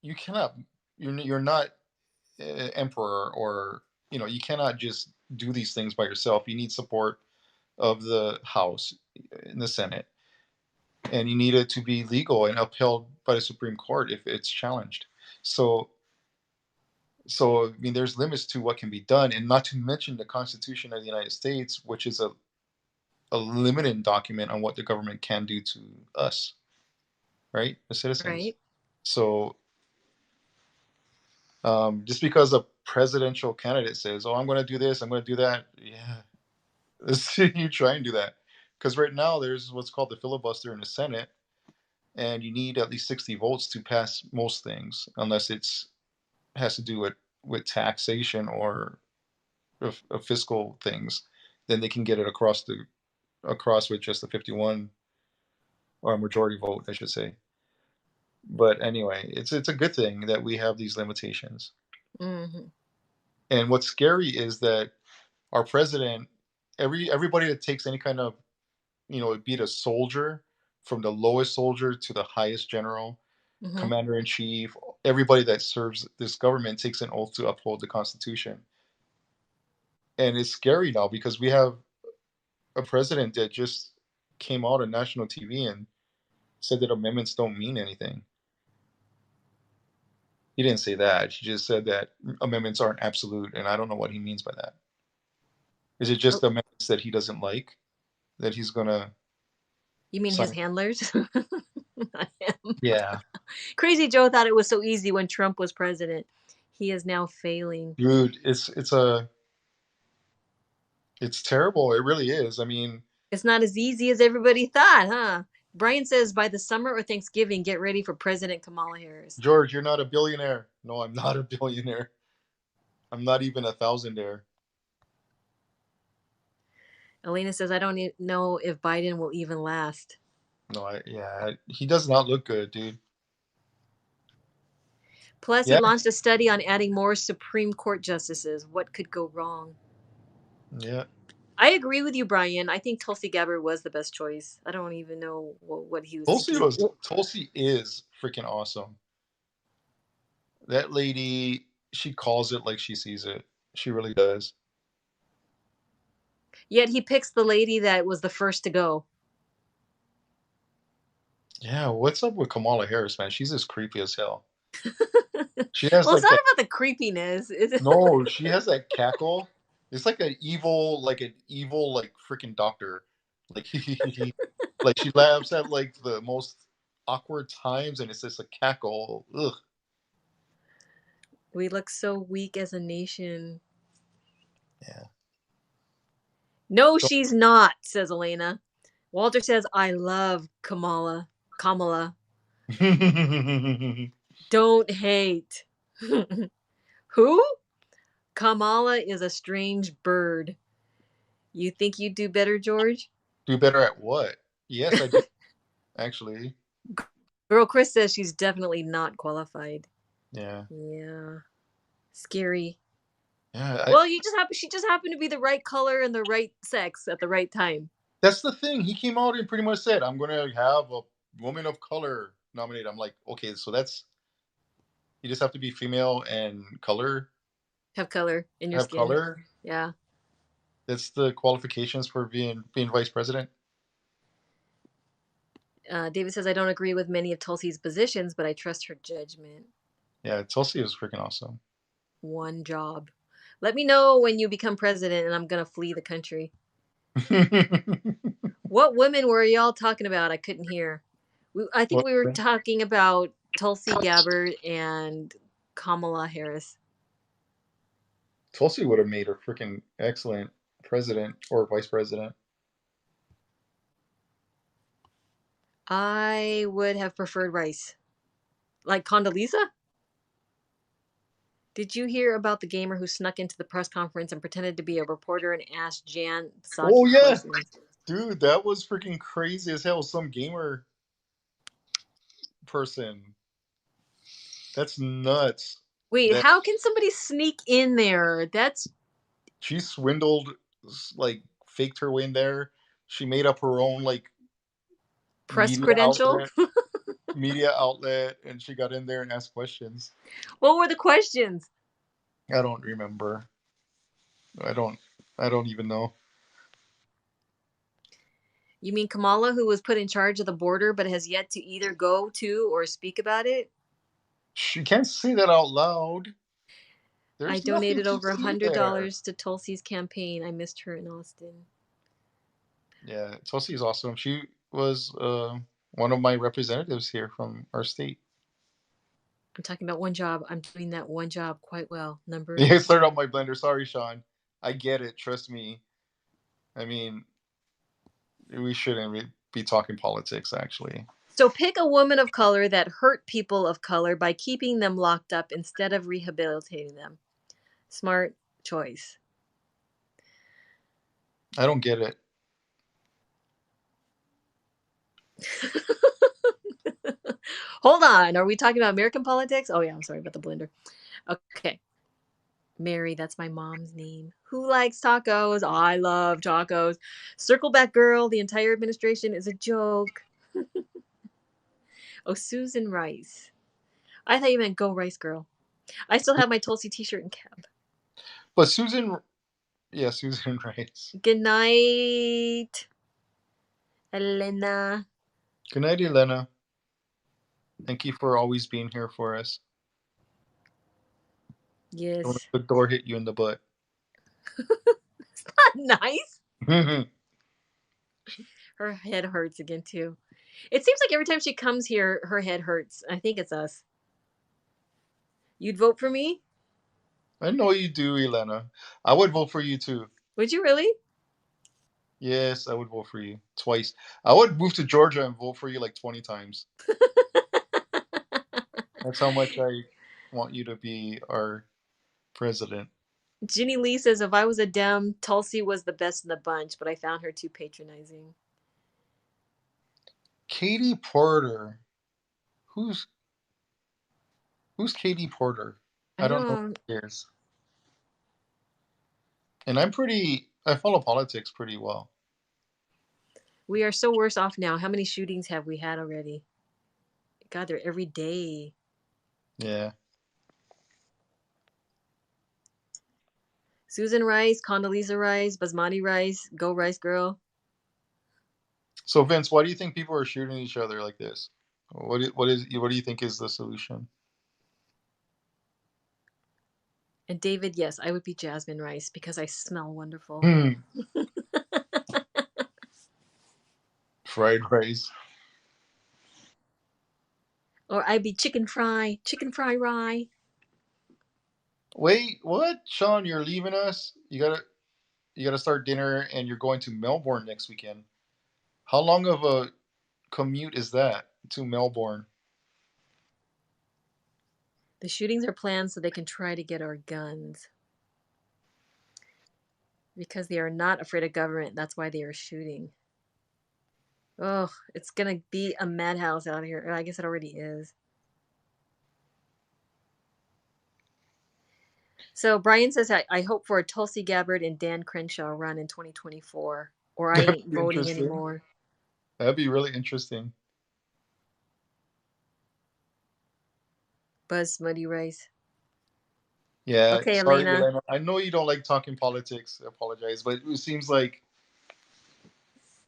you cannot. You're not emperor, or you cannot just do these things by yourself. You need support of the House and the Senate, and you need it to be legal and upheld by the Supreme Court if it's challenged. So I mean, there's limits to what can be done, and not to mention the Constitution of the United States, which is a limited document on what the government can do to us, right, the citizens. Right. So just because a presidential candidate says, "Oh, I'm going to do this, I'm going to do that," yeah, let's see you try and do that. Because right now there's what's called the filibuster in the Senate, and you need at least 60 votes to pass most things, unless it's has to do with taxation or of fiscal things. Then they can get it across with just a 51 or a majority vote, I should say. But anyway, it's a good thing that we have these limitations. Mm-hmm. And what's scary is that our president, everybody that takes any kind of, be it a soldier, from the lowest soldier to the highest general, Mm-hmm. commander in chief, everybody that serves this government takes an oath to uphold the Constitution. And it's scary now because we have a president that just came out on national TV and said that amendments don't mean anything. He didn't say that. He just said that amendments aren't absolute, and I don't know what he means by that. Is it just amendments that he doesn't like that he's gonna? You mean his handlers? Not him. Yeah. Crazy Joe thought it was so easy when Trump was president. He is now failing. Dude, it's terrible. It really is. I mean, it's not as easy as everybody thought, huh? Brian says by the summer or Thanksgiving, get ready for President Kamala Harris. George, you're not a billionaire. No, I'm not a billionaire. I'm not even 1,000 there. Elena says, I don't know if Biden will even last. No, he does not look good, dude. Plus, he Yeah, launched a study on adding more Supreme Court justices. What could go wrong? yeah. I agree with you, Brian. I think Tulsi Gabbard was the best choice. I don't even know what he was thinking. Tulsi is freaking awesome. That lady, she calls it like she sees it. She really does. Yet he picks the lady that was the first to go. Yeah, what's up with Kamala Harris, man? She's just creepy as hell. She Well, has it's like not that. about the creepiness. No, she has that cackle. It's like an evil, like freaking doctor. Like like she laughs at like the most awkward times, and it's just a cackle. Ugh. We look so weak as a nation. Yeah. No, she's not, says Elena. Walter says, I love Kamala. Don't hate. Who? Kamala is a strange bird. You think you'd do better, George? Do better at what? Yes, I do. Actually. Girl Chris says she's definitely not qualified. Yeah. Yeah. Scary. Yeah. Well, she just happened to be the right color and the right sex at the right time. That's the thing. He came out and pretty much said, I'm going to have a woman of color nominated. I'm like, okay, so you just have to be female and color. Have color in your Have skin. color. Yeah. That's the qualifications for being vice president. David says, I don't agree with many of Tulsi's positions, but I trust her judgment. Yeah, Tulsi is freaking awesome. One job. Let me know when you become president and I'm going to flee the country. What women were y'all talking about? I couldn't hear. I think we were talking about Tulsi Gabbard and Kamala Harris. Tulsi would have made a freaking excellent president or vice president. I would have preferred Rice. Like Condoleezza? Did you hear about the gamer who snuck into the press conference and pretended to be a reporter and asked Jan Psaki questions? Dude, that was freaking crazy as hell. Some gamer person. That's nuts. Wait, how can somebody sneak in there? She swindled, like, faked her way in there. She made up her own, like, press credential? Media outlet, and she got in there and asked questions. What were the questions? I don't remember. I don't even know. You mean Kamala, who was put in charge of the border but has yet to either go to or speak about it? She can't say that out loud. I donated over $100 to Tulsi's campaign. I missed her in Austin. Yeah, Tulsi's awesome. She was one of my representatives here from our state. I'm talking about one job. I'm doing that one job quite well. Yeah, start out my blender. Sorry, Sean. I get it. Trust me. I mean, we shouldn't be talking politics, actually. So pick a woman of color that hurt people of color by keeping them locked up instead of rehabilitating them. Smart choice. I don't get it. Hold on. Are we talking about American politics? Oh, yeah. I'm sorry about the blender. Okay. Mary, that's my mom's name. Who likes tacos? I love tacos. Circle back, girl. The entire administration is a joke. Oh, Susan Rice. I thought you meant Go Rice Girl. I still have my Tulsi t-shirt and cap. But Susan Rice. Good night, Elena. Good night, Elena. Thank you for always being here for us. Yes. Don't let the door hit you in the butt. It's not nice. Her head hurts again, too. It seems like every time she comes here, her head hurts. I think it's us. You'd vote for me? I know you do, Elena. I would vote for you, too. Would you really? Yes, I would vote for you. Twice. I would move to Georgia and vote for you like 20 times. That's how much I want you to be our president. Ginny Lee says, if I was a Dem, Tulsi was the best in the bunch, but I found her too patronizing. Katie Porter. Who's Katie Porter? I I don't know don't. who it is. And I follow politics pretty well. We are so worse off now. How many shootings have we had already? God, they're every day. Yeah. Susan Rice, Condoleezza Rice, Basmati Rice, Go Rice Girl. So Vince, why do you think people are shooting each other like this? What do you think is the solution? And David, yes, I would be Jasmine Rice because I smell wonderful. Fried rice. Or I'd be chicken fry rye. Wait, what? Sean, you're leaving us? You gotta start dinner and you're going to Melbourne next weekend. How long of a commute is that to Melbourne? The shootings are planned so they can try to get our guns. Because they are not afraid of government. That's why they are shooting. Oh, it's gonna be a madhouse out here. I guess it already is. So Brian says, I hope for a Tulsi Gabbard and Dan Crenshaw run in 2024, or I That'd ain't be voting interesting. anymore. That'd be really interesting. Buzz Smutty Rice. Yeah, Okay, sorry, Elena. Elena. I know you don't like talking politics. I apologize, but it seems like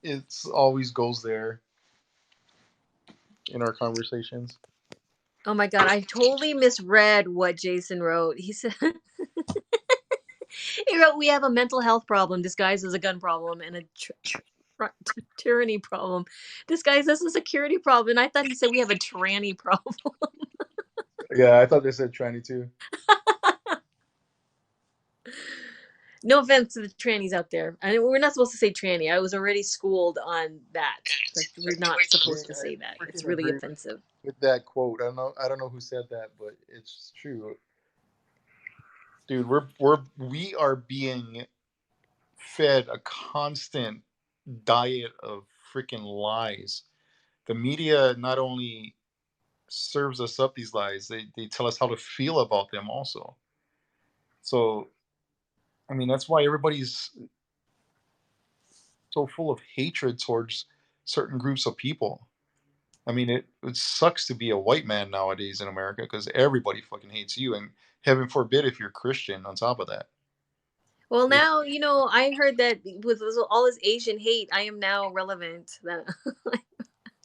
it's always goes there in our conversations. Oh my God, I totally misread what Jason wrote. He said, he wrote, we have a mental health problem disguised as a gun problem and a tyranny problem disguised as a security problem. And I thought he said we have a tranny problem. Yeah, I thought they said tranny too. No offense to the trannies out there. I mean, we're not supposed to say tranny. I was already schooled on that. Like, we're not supposed to Yeah, say that. I It's freaking really agree offensive. with that quote. I don't know who said that, but it's true. Dude, we are being fed a constant diet of freaking lies. The media not only serves us up these lies, they tell us how to feel about them also. So, I mean, that's why everybody's so full of hatred towards certain groups of people. I mean, it sucks to be a white man nowadays in America because everybody fucking hates you, and heaven forbid if you're Christian on top of that. Well, It's, now, I heard that with all this Asian hate, I am now relevant. That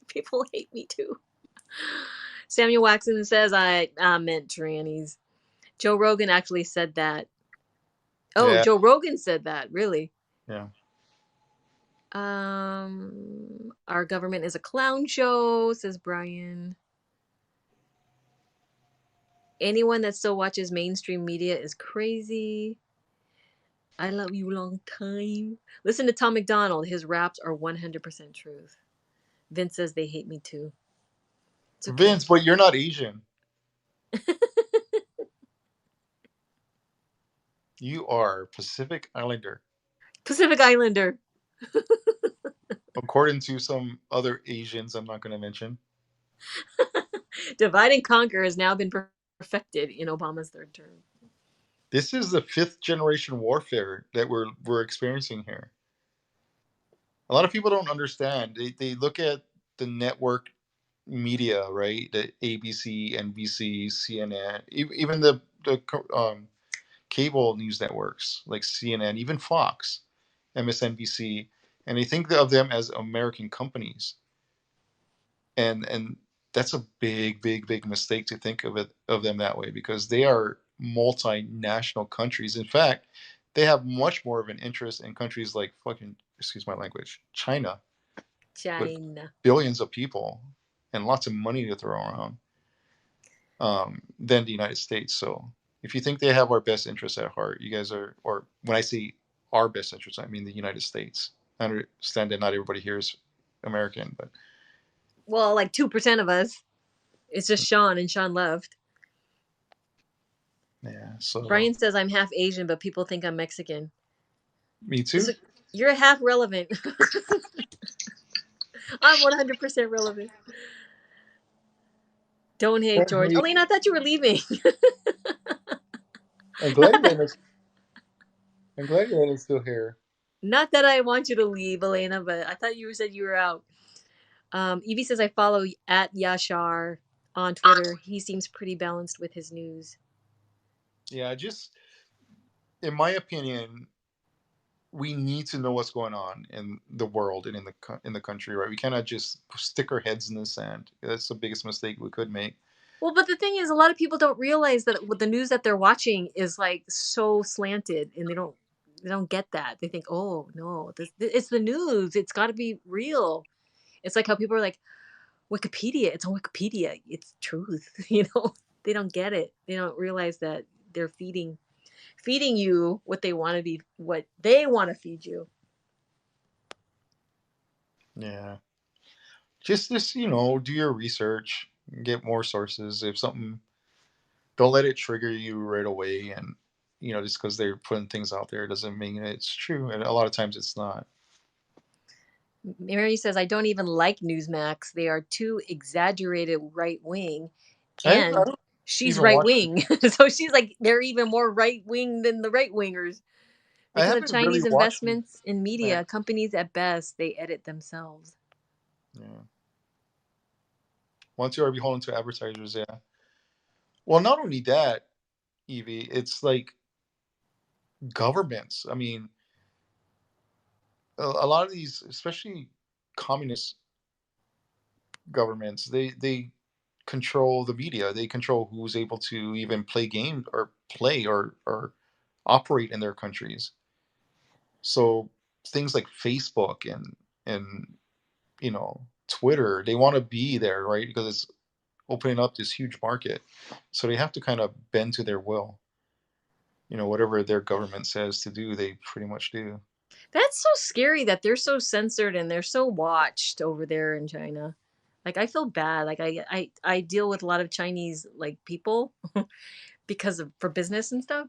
people hate me too. Samuel Waxon says I meant trannies. Joe Rogan actually said that. Oh, yeah, Joe Rogan said that, really. yeah. Our government is a clown show, says Brian. Anyone that still watches mainstream media is crazy. I love you long time. Listen to Tom McDonald. His raps are 100% truth. Vince says they hate me too. It's okay. Vince, but you're not Asian. You are Pacific Islander, Pacific Islander. according to some other Asians I'm not going to mention. Divide and conquer has now been perfected in Obama's third term. This is the fifth generation warfare that we're experiencing here. A lot of people don't understand. They look at the network media, right? The ABC, NBC, CNN, even the cable news networks like CNN, even Fox, MSNBC, and they think of them as American companies. And that's a big, big, big mistake to think of them that way because they are multinational countries. In fact, they have much more of an interest in countries like fucking, excuse my language, China, with China. billions of people and lots of money to throw around, than the United States. So if you think they have our best interests at heart, you guys are, or when I say our best interests, I mean the United States. I understand that not everybody here is American, but Well, like 2% of us. It's just Sean, and Sean left. yeah. So Brian says I'm half Asian, but people think I'm Mexican. me too. So you're half relevant. I'm 100% relevant. Don't hate George. Hey, Elena, I thought you were leaving. I'm glad Elena's. I'm glad Elena's still here. Not that I want you to leave, Elena, but I thought you said you were out. Evie says I follow at Yashar on Twitter. He seems pretty balanced with his news. Yeah, just in my opinion, we need to know what's going on in the world and in the country, right? We cannot just stick our heads in the sand. That's the biggest mistake we could make. Well, but the thing is, a lot of people don't realize that what the news that they're watching is like so slanted, and they don't get that. They think, oh no, it's the news. It's got to be real. It's like how people are like, Wikipedia. It's on Wikipedia. It's truth. They don't get it. They don't realize that they're feeding you what they want to be, what they want to feed you. Yeah, just do your research, get more sources. If something, don't let it trigger you right away, and just because they're putting things out there doesn't mean it's true, and a lot of times it's not. Mary says, I don't even like Newsmax. They are too exaggerated right wing, I and don't she's even right watch. wing. So she's like, they're even more right wing than the right wingers. I Because of haven't really Chinese watched investments in Newsmax. media, companies at best, they edit themselves. Yeah. Once you are beholden to advertisers, yeah. Well, not only that, Evie, it's like governments. I mean, a lot of these, especially communist governments, they control the media. They control who's able to even play game or play or operate in their countries. So things like Facebook and Twitter, they want to be there, right? Because it's opening up this huge market. So they have to kind of bend to their will. Whatever their government says to do, they pretty much do. That's so scary that they're so censored and they're so watched over there in China. Like I feel bad. Like I deal with a lot of Chinese like people because of for business and stuff.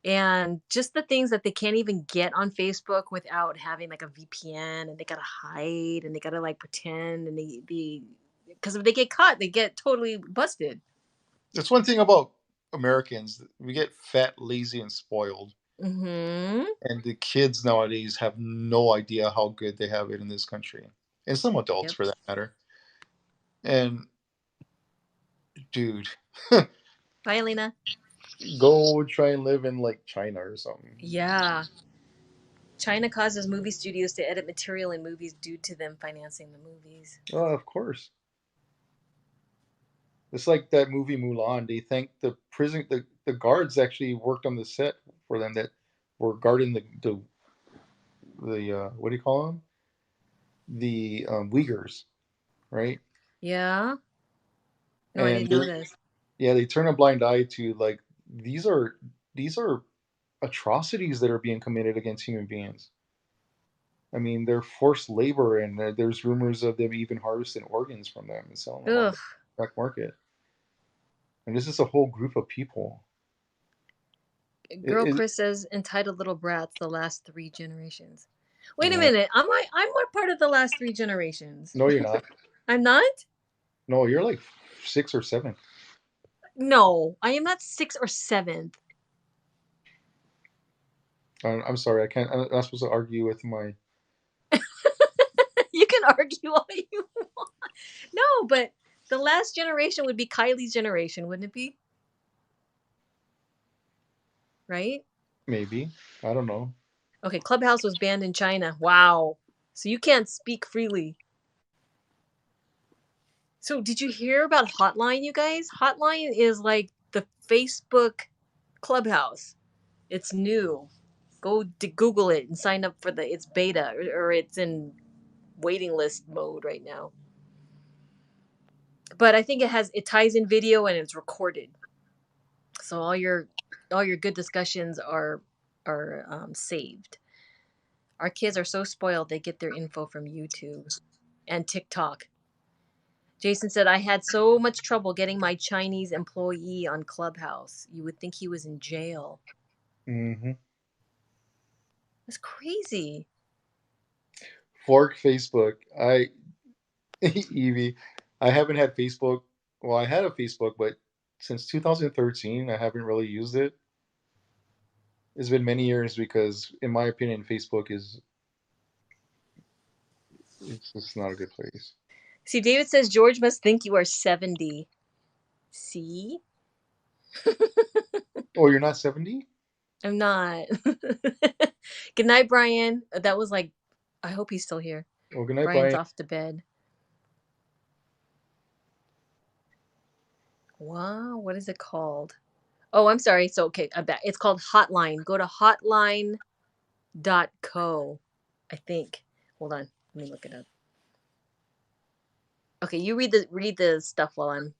And just the things that they can't even get on Facebook without having like a VPN, and they gotta hide and they gotta like pretend, and they because if they get caught, they get totally busted. That's one thing about Americans. We get fat, lazy, and spoiled. Mm-hmm. And the kids nowadays have no idea how good they have it in this country. And some adults Yep. for that matter. And dude, Bye, Elena. go try and live in like China or something. Yeah. China causes movie studios to edit material in movies due to them financing the movies. Oh, of course. It's like that movie Mulan. They think the guards actually worked on the set for them that were guarding the what do you call them? The Uyghurs, right? Yeah. No, I And didn't know this. yeah, they turn a blind eye to like these are these are atrocities that are being committed against human beings. I mean, they're forced labor, and there's rumors of them even harvesting organs from them and selling them on Ugh. the black market. And this is a whole group of people. Girl It, Chris says entitled little brats, the last three generations. Wait a yeah, minute. I'm more part of the last three generations. no, you're not. I'm not? No, you're like 6 or 7. No, I am not sixth or seventh. I'm sorry, I can't. I'm not supposed to argue with my. You can argue all you want. No, but the last generation would be Kylie's generation, wouldn't it be? Right? Maybe, I don't know. Okay, Clubhouse was banned in China. Wow. So you can't speak freely. So did you hear about Hotline, you guys? Hotline is like the Facebook Clubhouse. It's new. Go to Google it and sign up for it's beta, or it's in waiting list mode right now. But I think it ties in video and it's recorded. So all your good discussions are saved. Our kids are so spoiled; they get their info from YouTube and TikTok. Jason said, I had so much trouble getting my Chinese employee on Clubhouse. You would think he was in jail. Mm-hmm. That's crazy. Fork Facebook. Evie, I haven't had Facebook. Well, I had a Facebook, but since 2013, I haven't really used it. It's been many years because, in my opinion, Facebook is it's just not a good place. See, David says, George must think you are 70. See? Oh, you're not 70? I'm not. Good night, Brian. That was like, I hope he's still here. Well, good night, Brian's Brian. off to bed. Wow, what is it called? Oh, I'm sorry. So, okay, I'm back. It's called Hotline. Go to hotline.co, I think. Hold on. Let me look it up. Okay, you read the stuff while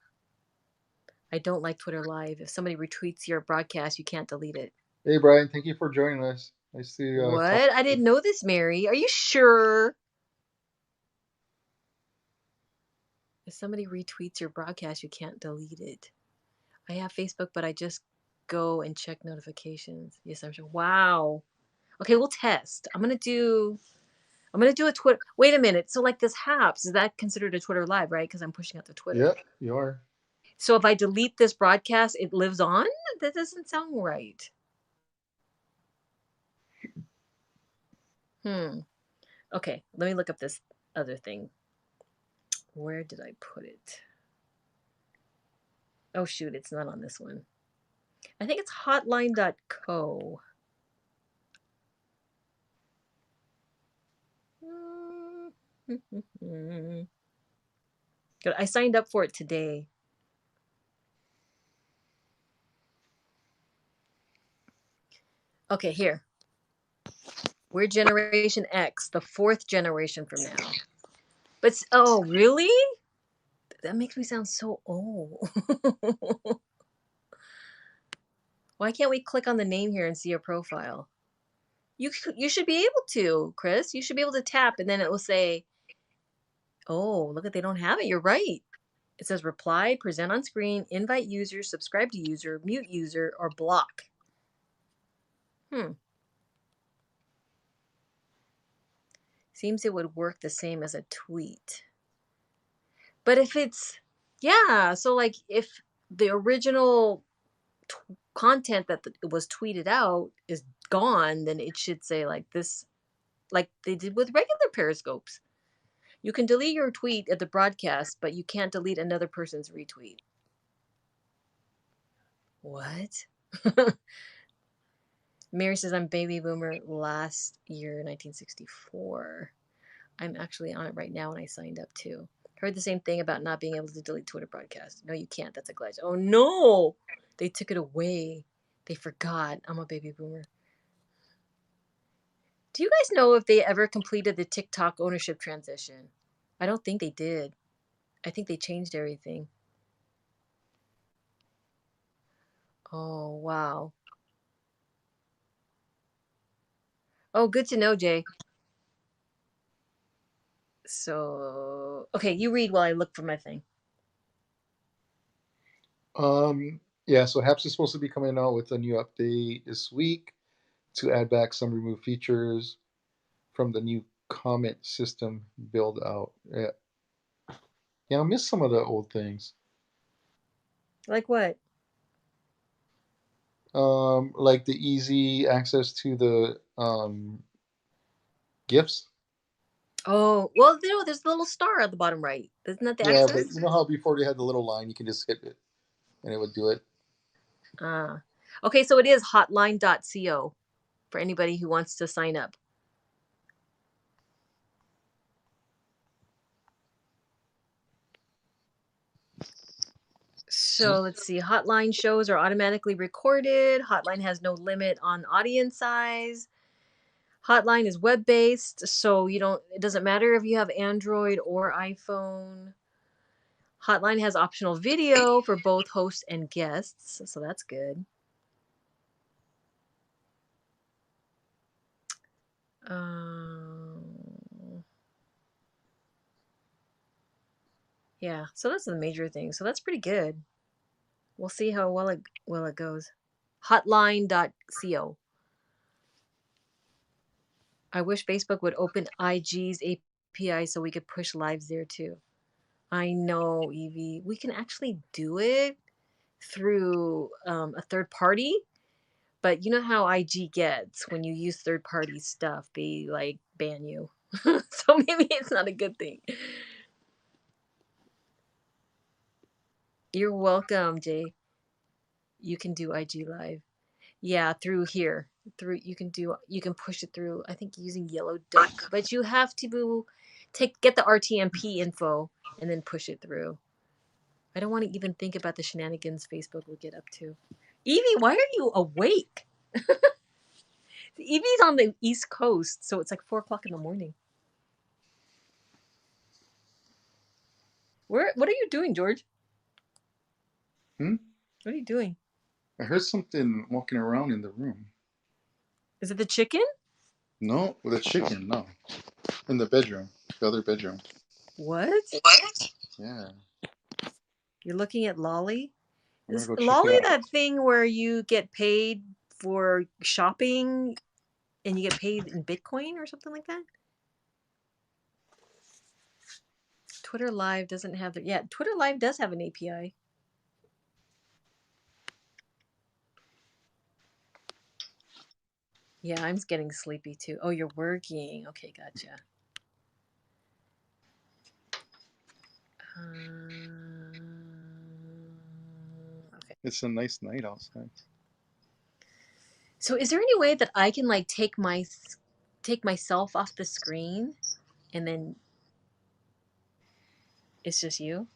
I don't like Twitter Live. If somebody retweets your broadcast, you can't delete it. Hey, Brian. Thank you for joining us. Nice to talk. What? I didn't know this, Mary. Are you sure? If somebody retweets your broadcast, you can't delete it. I have Facebook, but I just go and check notifications. Yes, I'm sure. Wow. Okay, we'll test. I'm gonna do a Twitter. Wait a minute. So like this Haps, is that considered a Twitter Live, right? Because I'm pushing out the Twitter. Yep, you are. So if I delete this broadcast, it lives on? That doesn't sound right. Okay, let me look up this other thing. Where did I put it? Oh shoot, it's not on this one. I think it's hotline.co. Good. I signed up for it today. Okay, here. We're Generation X, the 4th generation from now. But, oh, really? That makes me sound so old. Why can't we click on the name here and see your profile? You should be able to, Chris. You should be able to tap, and then it will say, oh, look at, they don't have it. You're right. It says reply, present on screen, invite user, subscribe to user, mute user, or block. Seems it would work the same as a tweet. But if it's, yeah, so like if the original content that was tweeted out is gone, then it should say like this, like they did with regular periscopes. You can delete your tweet at the broadcast, but you can't delete another person's retweet. What? Mary says, I'm baby boomer last year, 1964. I'm actually on it right now and I signed up too. Heard the same thing about not being able to delete Twitter broadcasts. No, you can't. That's a glitch. Oh no! They took it away. They forgot. I'm a baby boomer. Do you guys know if they ever completed the TikTok ownership transition? I don't think they did. I think they changed everything. Oh, wow. Oh, good to know, Jay. So, okay, you read while I look for my thing. Yeah, so Haps is supposed to be coming out with a new update this week to add back some removed features from the new comment system build out. Yeah, I miss some of the old things. Like what? Like the easy access to the gifts. Oh, well, there's a little star at the bottom right. Isn't that the Yeah, but access? you know how before they had the little line, you can just hit it and it would do it. Okay, so it is hotline.co for anybody who wants to sign up. So let's see. Hotline shows are automatically recorded. Hotline has no limit on audience size. Hotline is web-based, so it doesn't matter if you have Android or iPhone. Hotline has optional video for both hosts and guests, so that's good. Yeah, so that's the major thing. So that's pretty good. We'll see how well it goes. Hotline.co. I wish Facebook would open IG's API so we could push lives there too. I know, Evie. We can actually do it through a third party, but you know how IG gets when you use third party stuff, they like ban you. So maybe it's not a good thing. You're welcome, Jay. You can do IG live. Yeah, through here. Through you can push it through I think using Yellow Duck, but you have to get the RTMP info and then push it through. I don't want to even think about the shenanigans Facebook will get up to. Evie, why are you awake? Evie's on the East Coast, so it's like 4 o'clock in the morning. What are you doing, George? Hmm? What are you doing? I heard something walking around in the room. Is it the chicken? No, with a chicken. No, in the bedroom, the other bedroom. What? What? Yeah. You're looking at Lolly? I'm gonna Is go check Lolly it out. that thing where you get paid for shopping and you get paid in Bitcoin or something like that? Twitter Live doesn't have the. Yeah, Twitter Live does have an API. Yeah, I'm getting sleepy too. Oh, you're working. Okay, gotcha. Okay. It's a nice night outside. So, is there any way that I can like take myself off the screen, and then it's just you?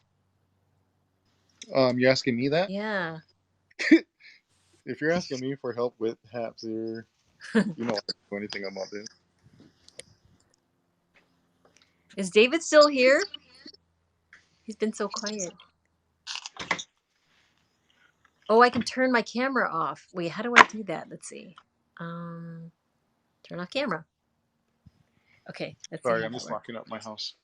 You asking me that? Yeah. If you're asking me for help with haps, you know I don't do anything about this. Is David still here? He's been so quiet. Oh, I can turn my camera off. Wait, how do I do that? Let's see. Turn off camera. Okay, let's see Sorry, how I'm that just works. locking up my house.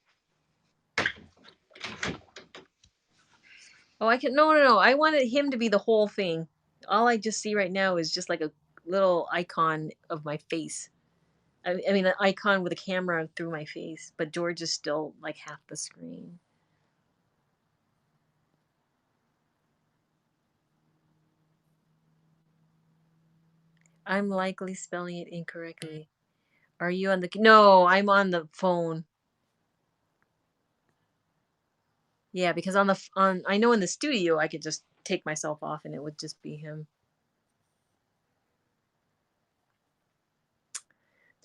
Oh, I can. No. I wanted him to be the whole thing. All I just see right now is just like a little icon of my face. I mean, an icon with a camera through my face, but George is still like half the screen. I'm likely spelling it incorrectly. Are you on the? No, I'm on the phone. Yeah, because I know in the studio I could just take myself off and it would just be him.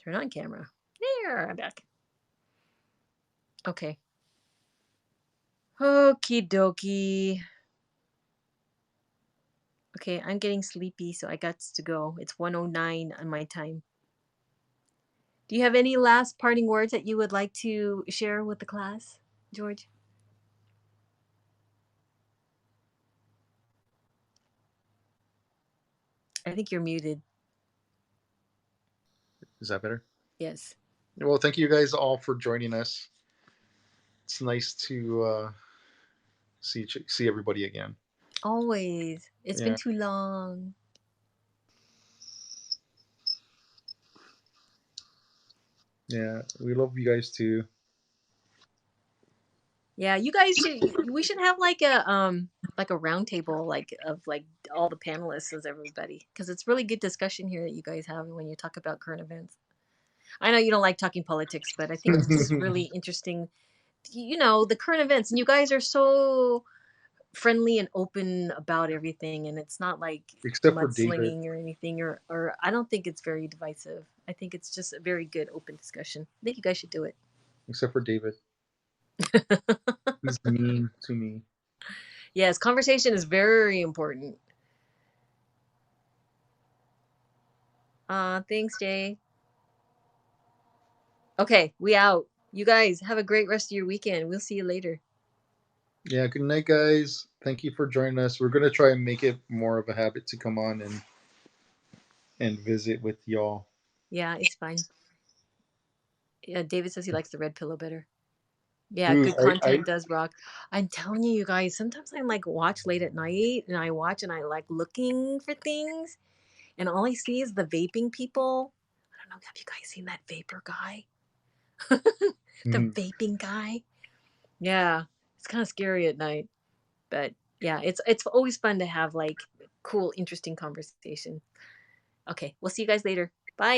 Turn on camera. There, I'm back. Okay. Okie dokie. Okay, I'm getting sleepy, so I got to go. It's 1:09 on my time. Do you have any last parting words that you would like to share with the class, George? I think you're muted. Is that better? Yes. Well, thank you guys all for joining us. It's nice to see everybody again. Always. It's been Yeah. too long. Yeah, we love you guys too. Yeah, you guys should. We should have like a round table like of like all the panelists as everybody because it's really good discussion here that you guys have when you talk about current events. I know you don't like talking politics, but I think it's just really interesting. You know the current events, and you guys are so friendly and open about everything, and it's not like Except for David. mudslinging or anything, or I don't think it's very divisive. I think it's just a very good open discussion. I think you guys should do it. Except for David. He's mean to me. Yes, conversation is very important. Thanks, Jay. Okay, we out. You guys have a great rest of your weekend. We'll see you later. Yeah, good night, guys. Thank you for joining us. We're gonna try and make it more of a habit to come on and visit with y'all. Yeah, it's fine. Yeah, David says he likes the red pillow better. Yeah, Dude, good I content does rock. I'm telling you, you guys, sometimes I like watch late at night and I watch and I like looking for things and all I see is the vaping people. I don't know, have you guys seen that vapor guy? The mhm. vaping guy? Yeah, it's kind of scary at night. But yeah, it's always fun to have like cool, interesting conversation. Okay, we'll see you guys later.